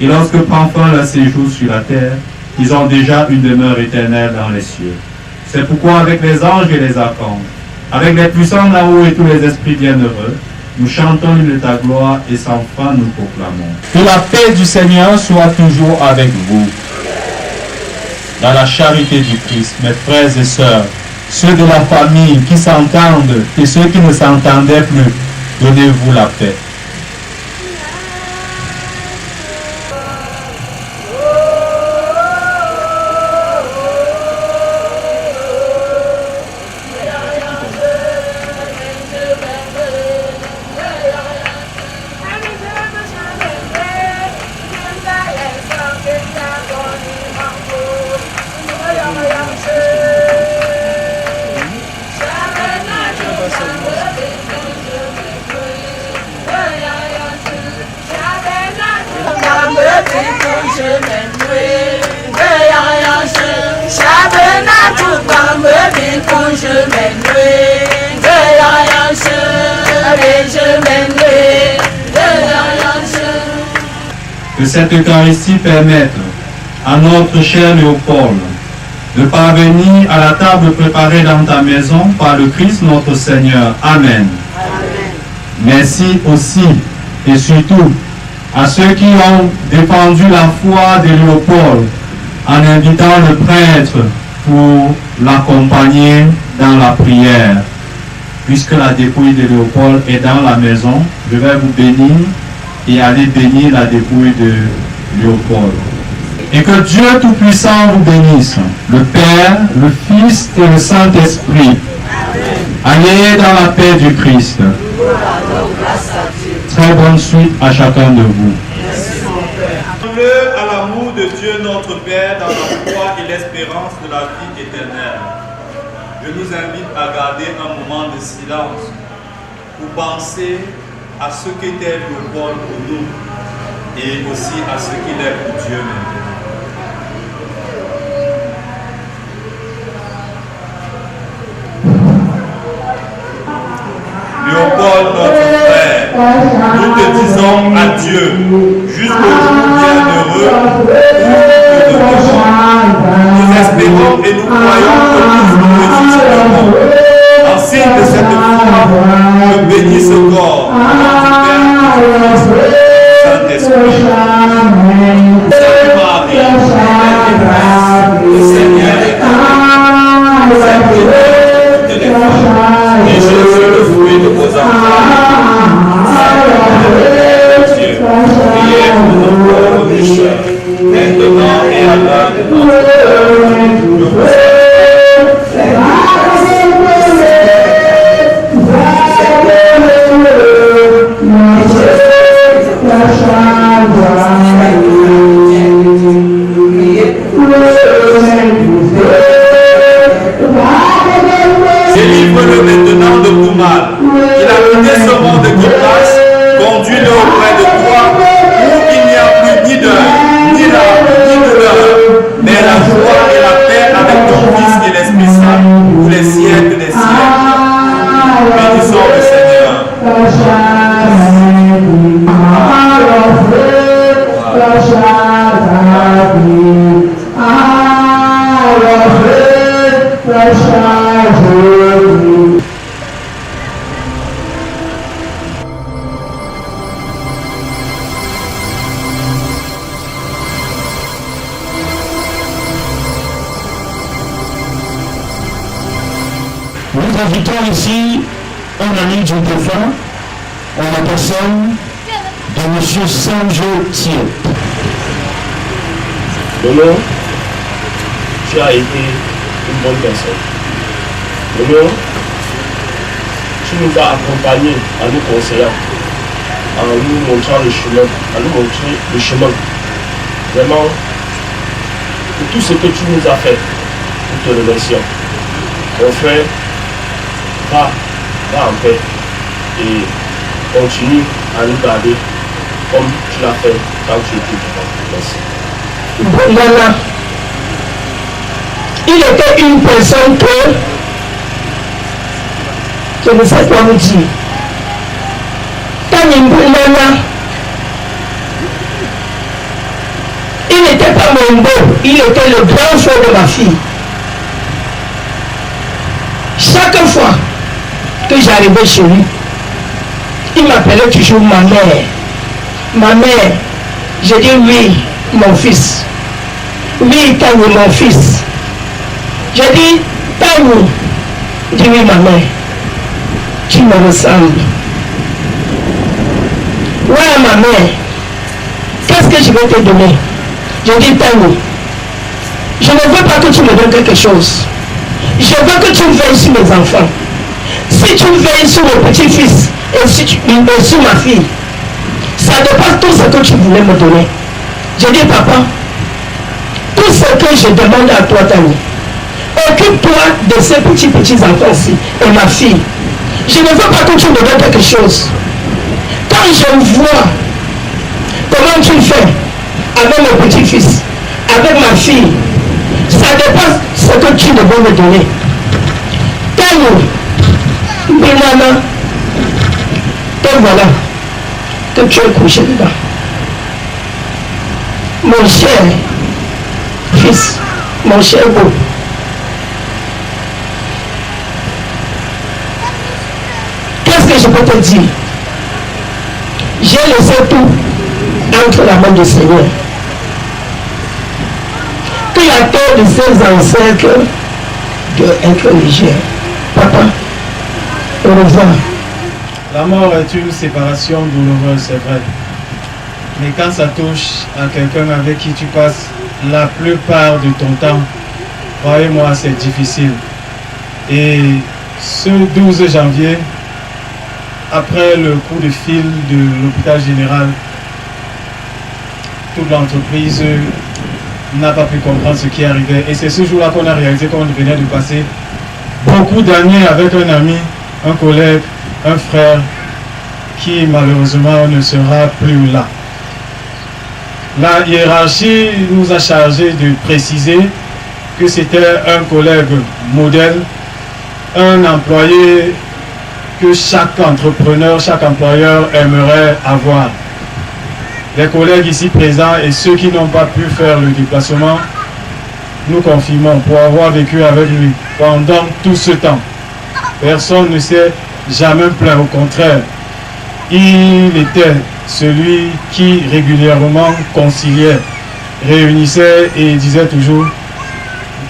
Et lorsque prend fin leur séjour sur la terre, ils ont déjà une demeure éternelle dans les cieux. C'est pourquoi avec les anges et les archanges, avec les puissants d'en haut et tous les esprits bienheureux, nous chantons une de ta gloire et sans fin nous proclamons. Que la paix du Seigneur soit toujours avec vous. Dans la charité du Christ, mes frères et sœurs, ceux de la famille qui s'entendent et ceux qui ne s'entendaient plus, donnez-vous la paix. Que cette Eucharistie permette à notre cher Léopold de parvenir à la table préparée dans ta maison par le Christ notre Seigneur. Amen. Merci aussi et surtout à ceux qui ont défendu la foi de Léopold en invitant le prêtre pour l'accompagner dans la prière. Puisque la dépouille de Léopold est dans la maison, je vais vous bénir et aller bénir la dépouille de Léopold. Et que Dieu Tout-Puissant vous bénisse, le Père, le Fils et le Saint-Esprit. Allez dans la paix du Christ. Très bonne suite à chacun de vous. À l'amour de Dieu notre Père dans la foi et l'espérance de la vie éternelle. Je nous invite à garder un moment de silence pour penser à ce qu'était Léopold pour nous et aussi à ce qu'il est pour Dieu maintenant. Léopold, notre frère, nous te disons adieu jusqu'au jour bienheureux où nous te devrons. Nous espérons et nous croyons que nous résisterons. En signe de cette foi, je bénis ce corps, Saint-Esprit. Sainte Marie, Mère de grâce, le Seigneur est avec vous. Sainte Marie, toutes les femmes, et Jésus, le fruit de vos entrailles. Sainte Dieu, priez pour nos pauvres pécheurs, maintenant et à l'heure de notre mort.
Wow.
nous invitons ici un ami du défunt, en la personne de M. Sanjo Thiep.
Nono, tu as été une bonne personne. Nono, tu nous as accompagnés en nous conseillant, en nous montrant le chemin, Vraiment, pour tout ce que tu nous as fait, nous te remercions. Mon frère, va en paix et continue à nous garder comme tu l'as fait quand tu étais vivant. Merci.
Nana, il était une personne que je ne sais pas vous dire. Nana, il n'était pas mon beau, il était le grand frère de ma fille. Chaque fois que j'arrivais chez lui, il m'appelait toujours ma mère. Ma mère, je dis oui, mon fils. Oui, Tani, mon fils. Je dis, Tani, je dis oui, ma mère. Tu me ressembles. Ouais, ma mère, qu'est-ce que je vais te donner? Je dis, Tani, je ne veux pas que tu me donnes quelque chose. Je veux que tu veilles sur mes enfants. Si tu veilles sur mon petit-fils et sur ma fille, ça dépasse tout ce que tu voulais me donner. Je dis, papa, tout ce que je demande à toi, Tani, occupe-toi de ces petits enfants-ci et ma fille. Je ne veux pas que tu me donnes quelque chose. Quand je vois comment tu fais avec mon petit-fils, avec ma fille, ça dépasse ce que tu devais me donner. Tani, Benana, te voilà que tu es couché dedans. Mon cher fils, mon cher beau. Qu'est-ce que je peux te dire? J'ai laissé tout entre la main du Seigneur. Que la terre de ses ancêtres doit être légère. Papa, au revoir.
La mort est une séparation douloureuse, c'est vrai. Mais quand ça touche à quelqu'un avec qui tu passes la plupart de ton temps, croyez-moi, c'est difficile. Et ce 12 janvier, après le coup de fil de l'hôpital général, toute l'entreprise n'a pas pu comprendre ce qui arrivait. Et c'est ce jour-là qu'on a réalisé qu'on venait de passer beaucoup d'années avec un ami, un collègue, un frère qui malheureusement ne sera plus là. La hiérarchie nous a chargé de préciser que c'était un collègue modèle, un employé que chaque entrepreneur, chaque employeur aimerait avoir. Les collègues ici présents et ceux qui n'ont pas pu faire le déplacement, nous confirmons pour avoir vécu avec lui pendant tout ce temps. Personne ne s'est jamais plaint, au contraire. Il était celui qui régulièrement conciliait, réunissait et disait toujours,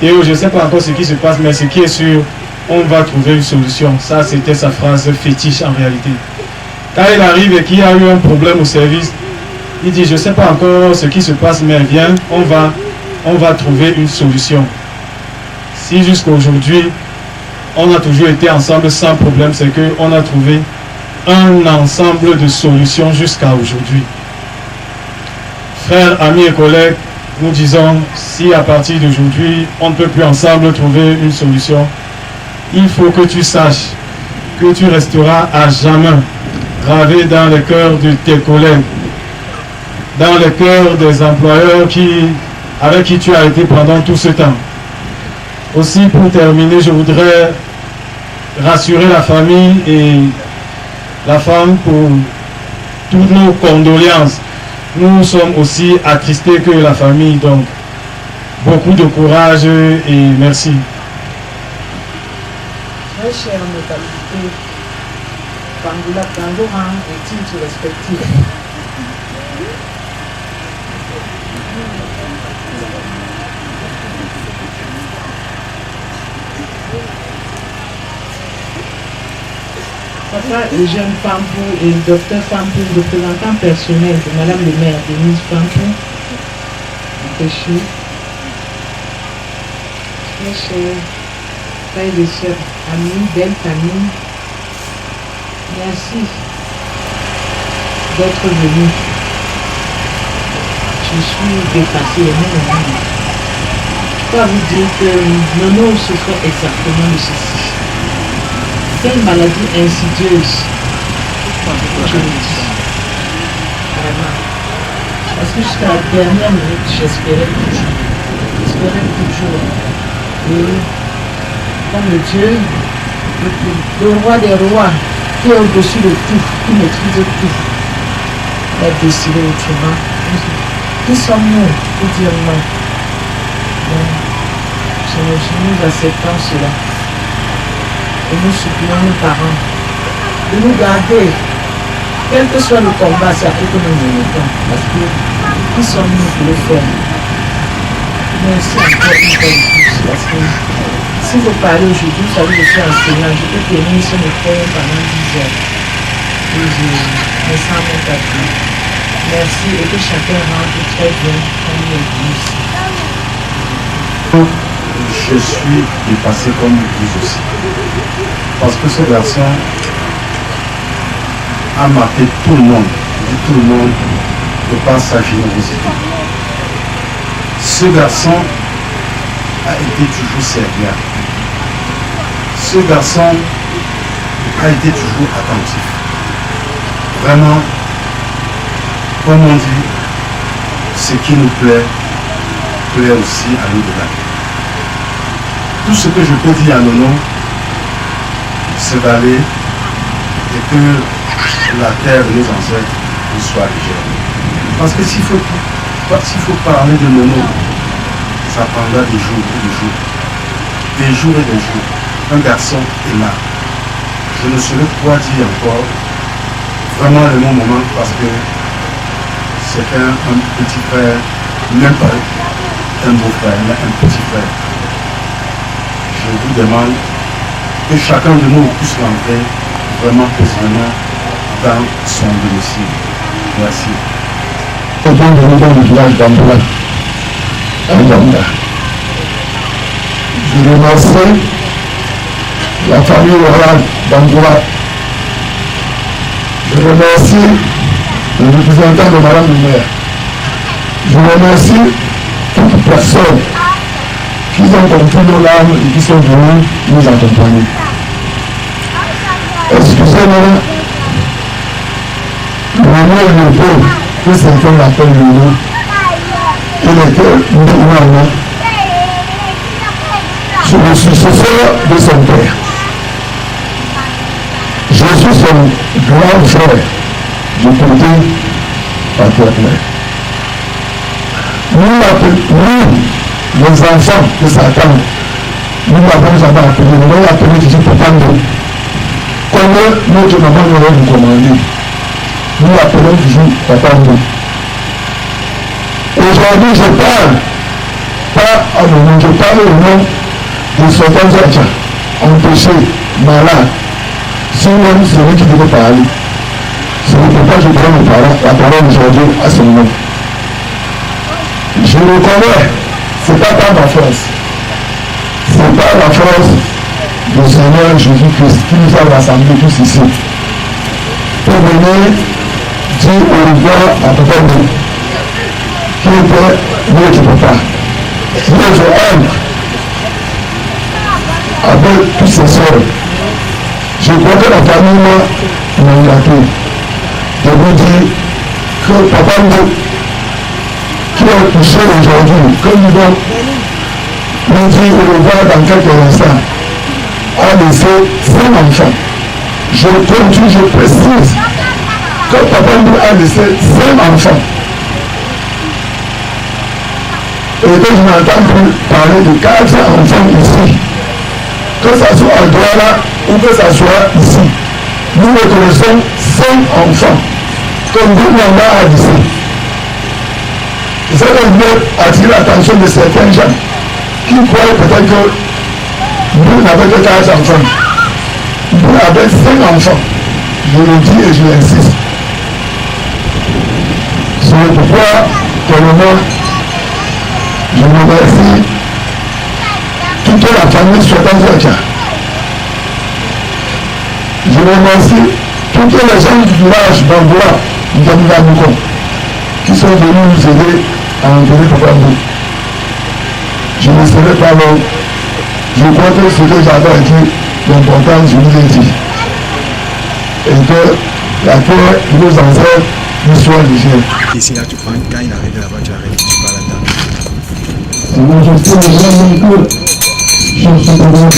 Théo, je ne sais pas encore ce qui se passe, mais ce qui est sûr, on va trouver une solution. Ça, c'était sa phrase fétiche en réalité. Quand il arrive et qu'il y a eu un problème au service, il dit, je ne sais pas encore ce qui se passe, mais viens, on va trouver une solution. Si jusqu'à aujourd'hui, on a toujours été ensemble sans problème, c'est qu'on a trouvé un ensemble de solutions jusqu'à aujourd'hui. Frères, amis et collègues, nous disons, si à partir d'aujourd'hui, on ne peut plus ensemble trouver une solution, il faut que tu saches que tu resteras à jamais gravé dans le cœur de tes collègues, dans le cœur des employeurs avec qui tu as été pendant tout ce temps. Aussi, pour terminer, je voudrais rassurer la famille et la femme pour toutes nos condoléances. Nous sommes aussi attristés que la famille, donc beaucoup de courage et merci.
Très chère notabilité, Bangoulap dans vos rangs et titres respectifs.
Papa Eugène Fampou et le docteur Fampou, représentant personnel de Madame le maire Denise Fampou, empêché. Très chers frères et sœurs, amis, belle famille, merci d'être venus. Je suis dépassée énormément. Je dois vous dire que Nono souffrait exactement de ceci. Quelle maladie insidieuse, je le dis. Vraiment. Parce que jusqu'à la dernière minute, j'espérais toujours. Et comme le Dieu, le roi des rois, qui est au-dessus de tout, qui maîtrise tout, a décidé autrement. Qui sommes-nous pour dire non? Nous acceptons cela. Et nous supplions nos parents de nous garder, quel que soit le combat, c'est après que nous nous mettons. Parce que qui sommes-nous pour le faire? Merci encore une fois de plus. Parce que si vous parlez aujourd'hui, vous savez, je suis enseignant, je peux tenir ce micro pendant 10 heures. Et je me sens mon papier. Merci et que chacun rentre très bien comme il est venu ici.
Je suis dépassé comme vous aussi. Parce que ce garçon a marqué tout le monde, de par sa générosité. Ce garçon a été toujours serviable. Ce garçon a été toujours attentif. Vraiment, comme on dit, ce qui nous plaît aussi à l'au-delà. Tout ce que je peux dire à Nono, c'est d'aller et que la terre de nos ancêtres nous soit légère. Parce que s'il faut parler de Nono, ça prendra des jours et des jours. Des jours et des jours. Un garçon aimable. Je ne saurais quoi dire encore. Vraiment le bon moment parce que c'est un petit frère, même pas un beau frère, mais un petit frère. Je vous demande que chacun de nous puisse rentrer vraiment posément dans son domicile. Merci.
Bienvenue dans le village d'Amboula, en Rwanda. Je remercie la famille royale d'Amboula. Je remercie le représentant de Madame le maire. Je remercie toute personne qui ont compris nos larmes et qui sont venus nous accompagner. Excusez-moi, le nom de Dieu que certains l'appellent le nom, et lequel nous je me suis successeur de son père. Je suis son grand frère du côté paternel. Nous, les enfants de Satan, nous n'avons jamais appelé, nous l'avons appelé Jésus Popando. Comme notre maman nous l'a recommandé, nous l'appelons Jésus Popando. Aujourd'hui, je parle, pas à mon nom, je parle au nom de Sultan Zacha, empêché, malade. Si même celui qui devait parler, c'est pourquoi je donne la parole aujourd'hui à ce nom. Je le connais, ce n'est pas par ma force, c'est pas la force du Seigneur Jésus-Christ qui nous a rassemblés tous ici pour venir dire au revoir à Papa Ndou, qui était notre papa, notre homme, avec tous ses soeurs. Je crois que la famille m'a gâté de vous dire que Papa Ndou, qui est touché aujourd'hui, comme nous allons nous dire au revoir dans quelques instants, a laissé 5 enfants. Je continue, je précise que Papa Ndou a laissé 5 enfants. Et que je n'entends plus parler de 4 enfants ici. Que ce soit à Douala ou que ce soit ici. Nous reconnaissons 5 enfants. Comme nous l'avons dit. Je veux attirer l'attention de certains gens qui croient peut-être que nous n'avons que 4 enfants. Nous avons 5 enfants. Je le dis et je l'insiste. C'est pourquoi, tellement, je remercie toute la famille Sotazakia. Je remercie toutes les gens du village d'Angola, N'Djamila, qui sont venus nous aider à enterrer Papa Mbou. Je ne serai pas long. Je crois que ce que j'avais dit, l'important, je vous l'ai dit. Et que la terre de nos ancêtres nous soit légère.
Ici, là, tu prends, quand il arrive là-bas, tu arrêtes, tu parles là-dedans.
C'est mon gestion de grand nombre. Je suis pas grand nombre.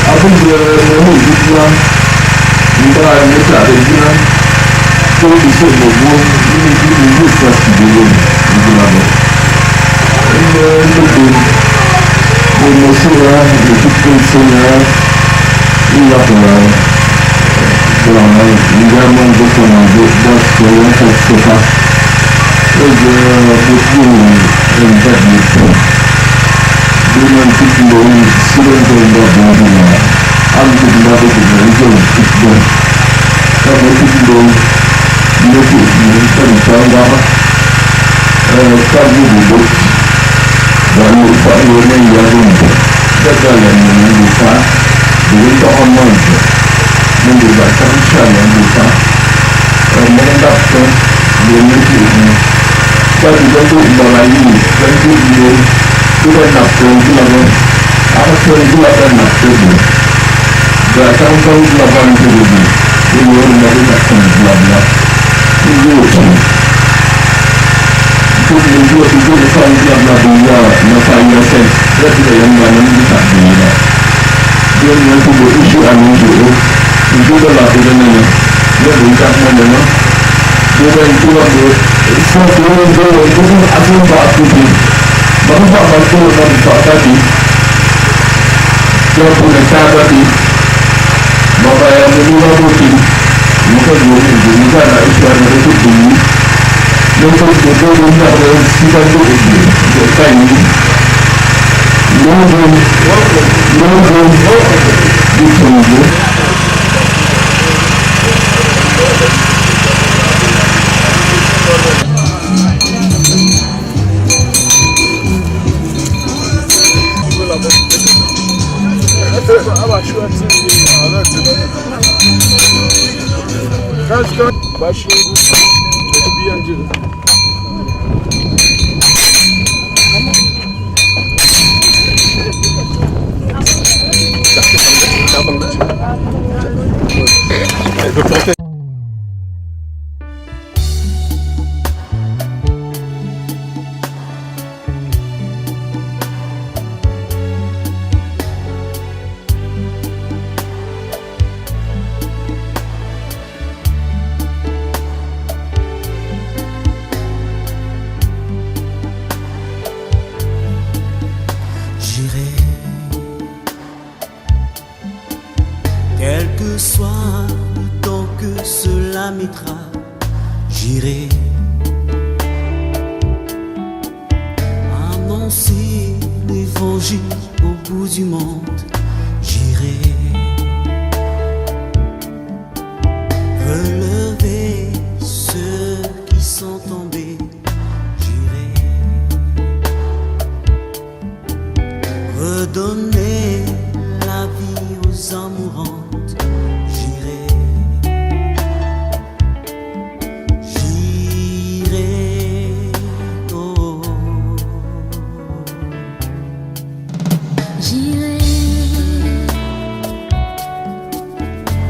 Abin da ya nemi jikina ba ya mutu a rejina ko iso gbogbo nínú ìdílé ilé ìfàsí gbogbo ìgbìmọ̀ àbọ̀. Ilé lóde mo lọ síra ètùtù ìṣẹ̀lẹ̀ ìyàpọ̀ra ìgbìmọ̀ ìgbà máa ń gbọ́kọ̀ náà bá sọ wọ́n fọ́ sọ́fà. Ó jẹ́ ojú ẹ̀ǹdàgbé fún Dengan kita sering berbuat dengan algo de lado de religião cristã. Também kita não kita não caso do bote dan lupa yang yang gagal yang lupa dengan aman mendapatkan yang lupa mendapatkan dengan itu kalau itu mulai dan itu kita nak pergi apa pergi nak pergi datang kau lawan pergi ini orang nak pergi ini orang itu depan dia dia masa ini sen dia yang mana ni tak dia dia yang tu isu anu itu dah dengan dia bukan mana dia itu lah semua itu aku tak pergi Bapa bantu orang tua tadi, dia punya cara tadi, bapa yang menjual roti, muka jual muka nak istilah itu dulu, muka jual muka orang sifat itu kita ini, nombor itu.
Quel que soit le temps que cela mettra, j'irai annoncer l'évangile au bout du monde. J'irai relever ceux qui sont tombés. J'irai redonner la vie aux amourants.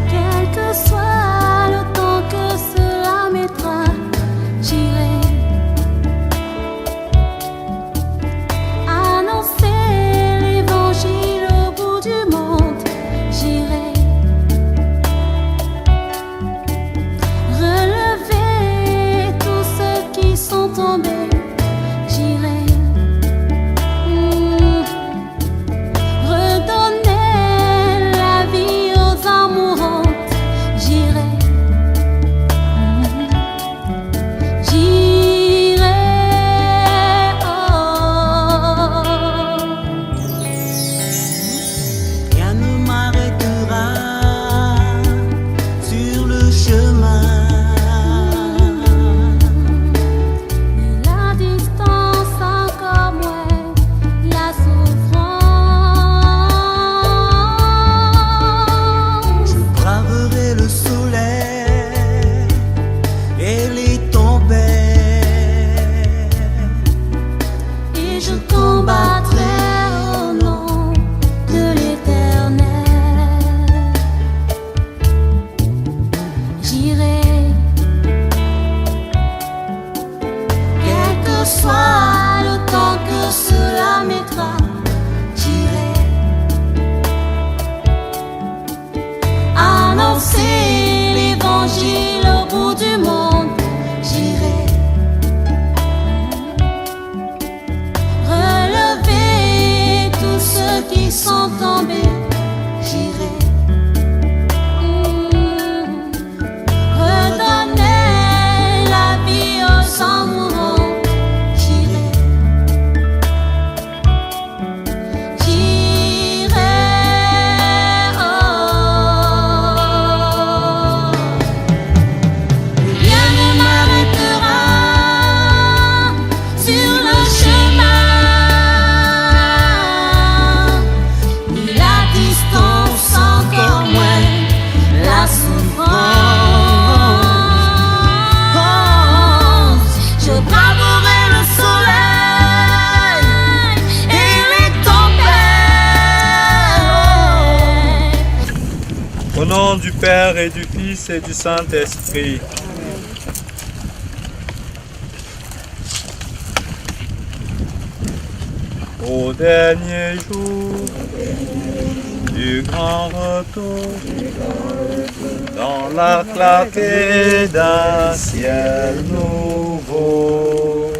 Quel que soit le temps
chemin. La distance encore moins, la souffrance. Je braverai le soleil et les tempêtes, et je combattrai au nom de l'Éternel. J'irai, quel que soit le temps que cela mettra. J'irai annoncer l'évangile au bout du monde. J'irai relever tous ceux qui sont tombés. J'irai redonner la vie aux sans mourants. J'irai, j'irai, oh. Rien ne m'arrêtera sur le chemin, ni la distance encore moins, la souffrance. Je braverai le soleil et les tempêtes.
Au nom du Père et du Fils et du Saint-Esprit. Au dernier jour du grand retour, dans la clarté d'un ciel nouveau,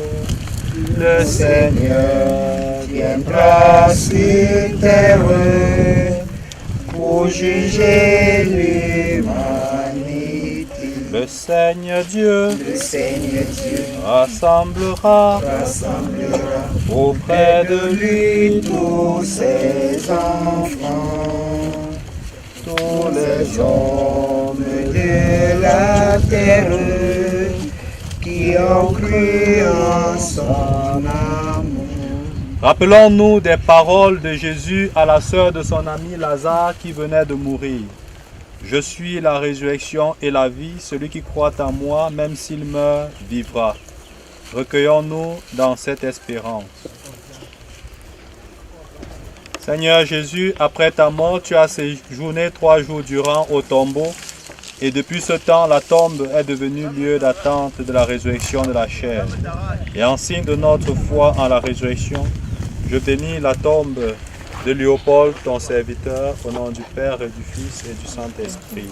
le Seigneur viendra sur terre pour juger l'humanité. Le Seigneur Dieu rassemblera auprès de lui tous ses enfants, tous les hommes de la terre qui ont cru en son amour. Rappelons-nous des paroles de Jésus à la sœur de son ami Lazare qui venait de mourir. Je suis la résurrection et la vie, celui qui croit en moi, même s'il meurt, vivra. Recueillons-nous dans cette espérance. Seigneur Jésus, après ta mort, tu as séjourné 3 jours durant au tombeau, et depuis ce temps, la tombe est devenue lieu d'attente de la résurrection de la chair. Et en signe de notre foi en la résurrection, je bénis la tombe de Léopold, ton serviteur, au nom du Père et du Fils et du Saint-Esprit.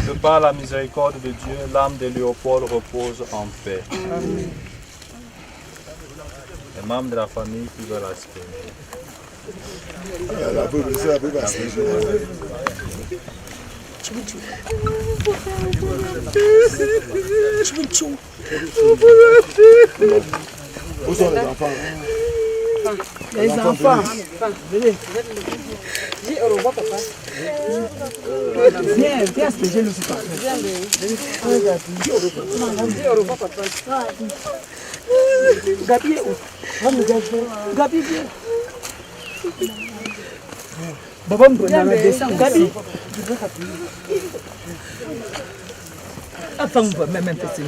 Que par la miséricorde de Dieu, l'âme de Léopold repose en paix. Les membres de la famille qui veulent aspirer.
Où sont les enfants?
Les enfants. Venez. Dis au revoir, papa. Viens, viens, je ne sais pas. Dis au revoir, papa. Gabi est où? Gabi, viens. Baba Mbonana, descends. Gabi. Attends, même un petit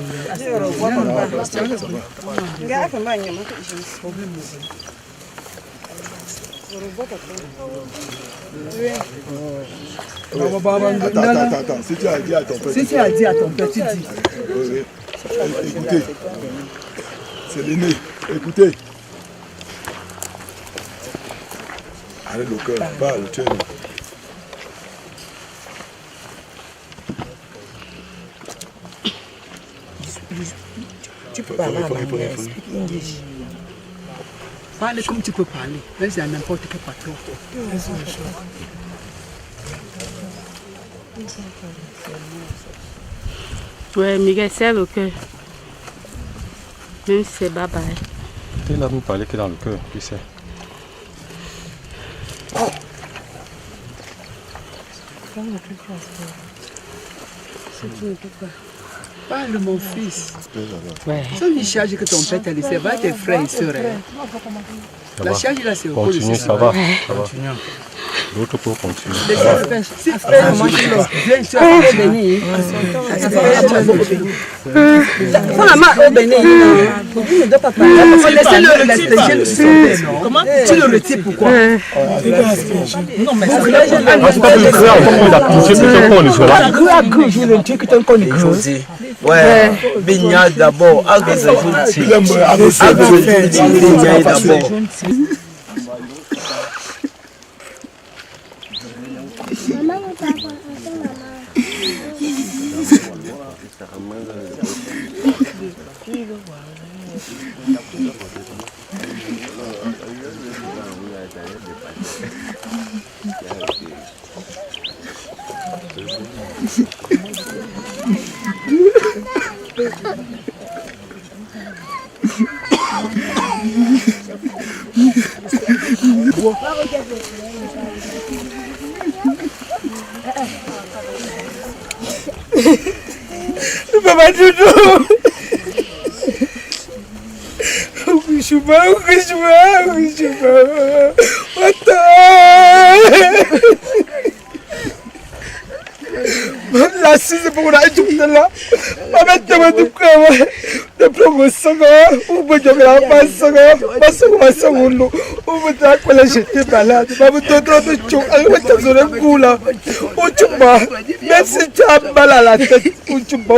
Attends, si tu as dit à ton petit.
Si tu as dit à ton petit, dis.
Oui. Écoutez, c'est l'aîné, écoutez. Allez, le cœur, parle, tiens.
Tu peux parler en anglais, speak English. Parle comme tu peux parler, même si à n'importe quel patron.
Ouais, Miguel, c'est le cœur. Même si c'est baba.
Il a nous parlé que dans le cœur, tu sais.
Parle, mon fils. Sans une charge que ton père t'a laissé, va tes frères et sœurs. La charge là, c'est au
Continue, ça va. L'autre pour continuer.
Si frère, moi, viens, tu as béni. Faut la main au béni. Il ne doit pas parler. Laissez-le rester. Comment tu le retires, pourquoi? Non, mais c'est pas le frère.
Ouais, Bignal d'abord, d'abord.
Papa Doudou. Ouguchouba. La c'est pour la journée là. Maman te m'a dit que de promotion ou me dire la passe ou me dire que j'étais malade. Maman te dit même si tu as mal à la tête ou tu m'as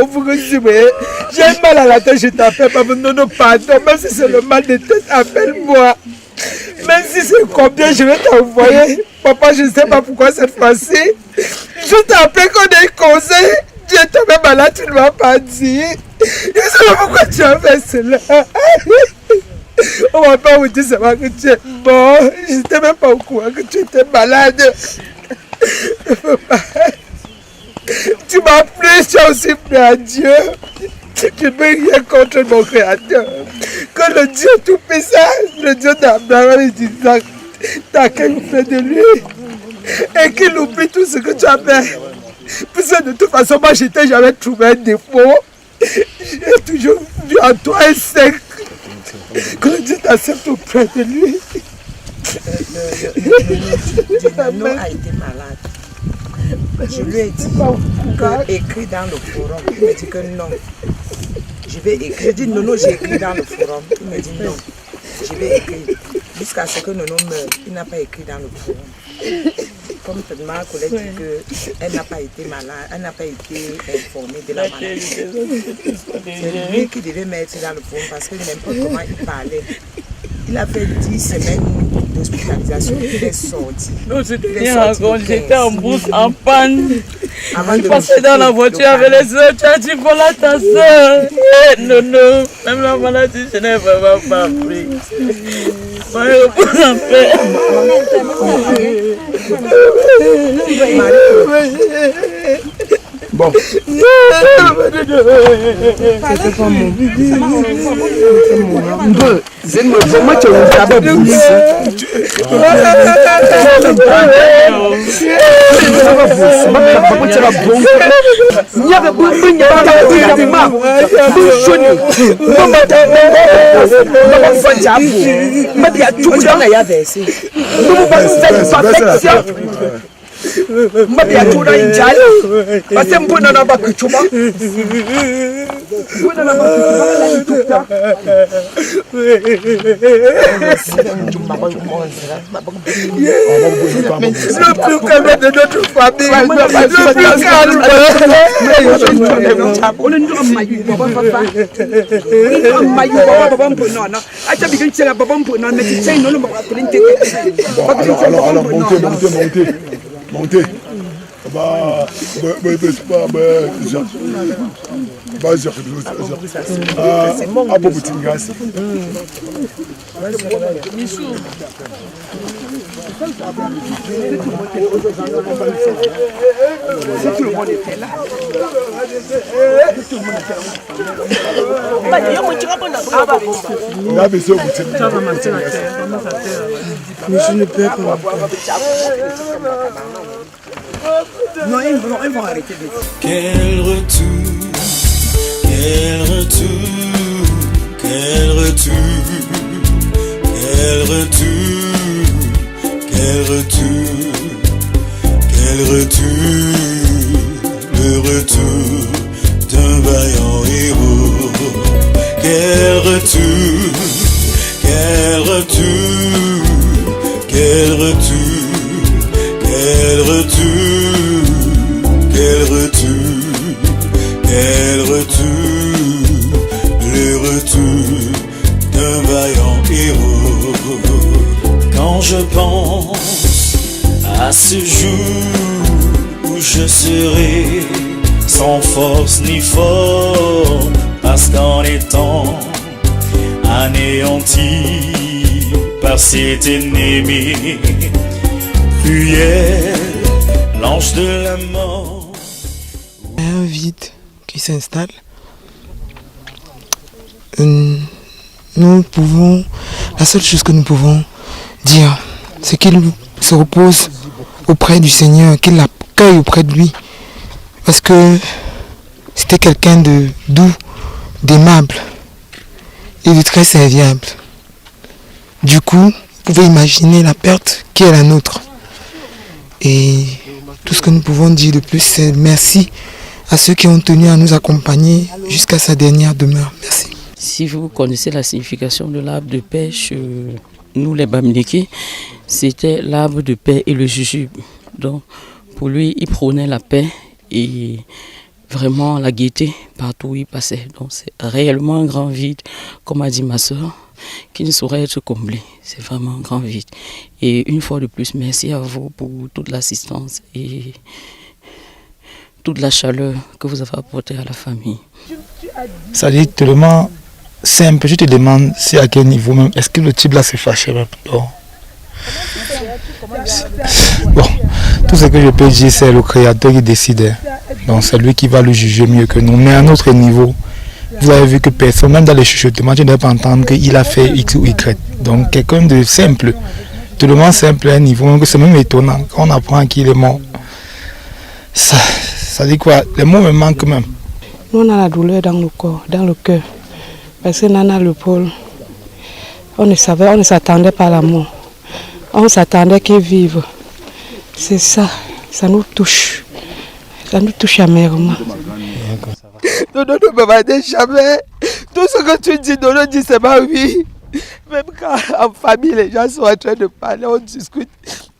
j'ai mal à la tête, je t'appelle, maman, non, pardon, même si c'est le mal de tête, appelle-moi. Même si c'est combien je vais t'envoyer, papa, je ne sais pas pourquoi cette fois-ci. Je t'appelle qu'on ait causé. Tu es tombé malade, tu ne m'as pas dit. Je ne sais pas pourquoi tu as fait cela. On ne va pas vous dire seulement que tu es mort. Je n'étais même pas au courant que tu étais malade. Tu m'as plu, tu as aussi plu à Dieu. Je ne peux rien contre mon Créateur. Que le Dieu Tout-Puissant, le Dieu d'Abraham et d'Isaac, t'accueille auprès de lui et qu'il oublie tout ce que tu as fait. Puisque de toute façon, moi, je n'ai jamais trouvé un défaut. J'ai toujours vu en toi un sec. Que le Dieu t'accepte auprès de lui.
Nono a été malade. Je lui ai dit écrit dans le forum. Il me dit que non. Je vais écrire. Je dis Nono, j'ai écrit dans le forum. Il me dit non. Je vais écrire. Jusqu'à ce que Nono meure, il n'a pas écrit dans le forum. Comme ma collègue dit qu'elle n'a pas été malade, elle n'a pas été informée de la maladie. C'est lui qui devait mettre dans le forum parce que n'importe comment il parlait. Il a fait 10 semaines d'hospitalisation, il est sorti.
Non, j'étais en bourse, en panne. Je passais dans la voiture avec les autres, tu as dit voilà ta soeur. Non, non, même la maladie, je n'ai vraiment pas pris. Moi, je repose en paix.
Bon.
Mbabi atura injali base mbona nabakuchuma mbona nabakuchuma
le plus calme de notre famille, le plus calme.
Montez.
Si tout le monde était là.
Mais je ne peux pas.
Non, ils vont arrêter de dire.
Quel retour, quel retour, quel retour, quel retour, quel retour, quel retour, le retour d'un vaillant héros. Quel retour, quel retour, quel retour, quel retour, quel retour, quel retour, le retour d'un vaillant héros. Quand je pense à ce jour où je serai sans force ni forme, parce qu'en étant anéanti par cet ennemi cruel, l'ange de la mort.
Un vide qui s'installe. Nous pouvons, la seule chose que nous pouvons dire, c'est qu'il se repose auprès du Seigneur, qu'il l'accueille auprès de lui, parce que c'était quelqu'un de doux, d'aimable et de très serviable. Du coup, vous pouvez imaginer la perte qui est la nôtre. Et tout ce que nous pouvons dire de plus, c'est merci à ceux qui ont tenu à nous accompagner jusqu'à sa dernière demeure. Merci.
Si vous connaissez la signification de l'arbre de paix, nous les Bamileke, c'était l'arbre de paix et le jujube. Donc pour lui, il prônait la paix et vraiment la gaieté partout où il passait. Donc c'est réellement un grand vide, comme a dit ma soeur, qui ne saurait être comblé. C'est vraiment un grand vide. Et une fois de plus, merci à vous pour toute l'assistance et toute la chaleur que vous avez apportée à la famille.
Ça dit tellement simple, je te demande si à quel niveau même, est-ce que le type là s'est fâché même? Bon, tout ce que je peux dire, c'est le Créateur qui décide. Donc c'est lui qui va le juger mieux que nous. Mais à notre niveau, vous avez vu que personne, même dans les chuchotements, tu ne dois pas entendre qu'il a fait X ou Y. Donc quelqu'un de simple, tellement simple à un niveau, même que c'est même étonnant. Quand on apprend qu'il est mort, ça dit quoi? Les mots me manquent même.
Nous on a la douleur dans le corps, dans le cœur. Parce que Nana Leopold, on ne s'attendait pas à la mort. On s'attendait qu'il vive. C'est ça, ça nous touche. Ça nous touche amèrement.
Nono ne me va jamais. Tout ce que tu dis, Nono dit c'est ma vie. Même quand en famille, les gens sont en train de parler, on discute.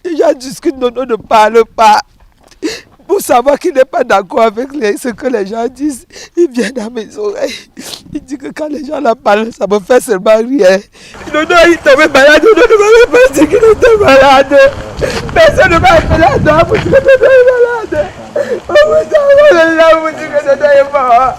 Les gens discutent, Nono ne parle pas. Pour savoir qu'il n'est pas d'accord avec ce que les gens disent, il vient dans mes oreilles. Il dit que quand les gens la parlent, ça me fait seulement rien. Nono, il tombait malade. Nono ne m'avait pas dit qu'il était malade. Personne ne m'a appelé à toi pour dire que Nono est malade. Oh mon Dieu, là, vous dites que Nono est mort.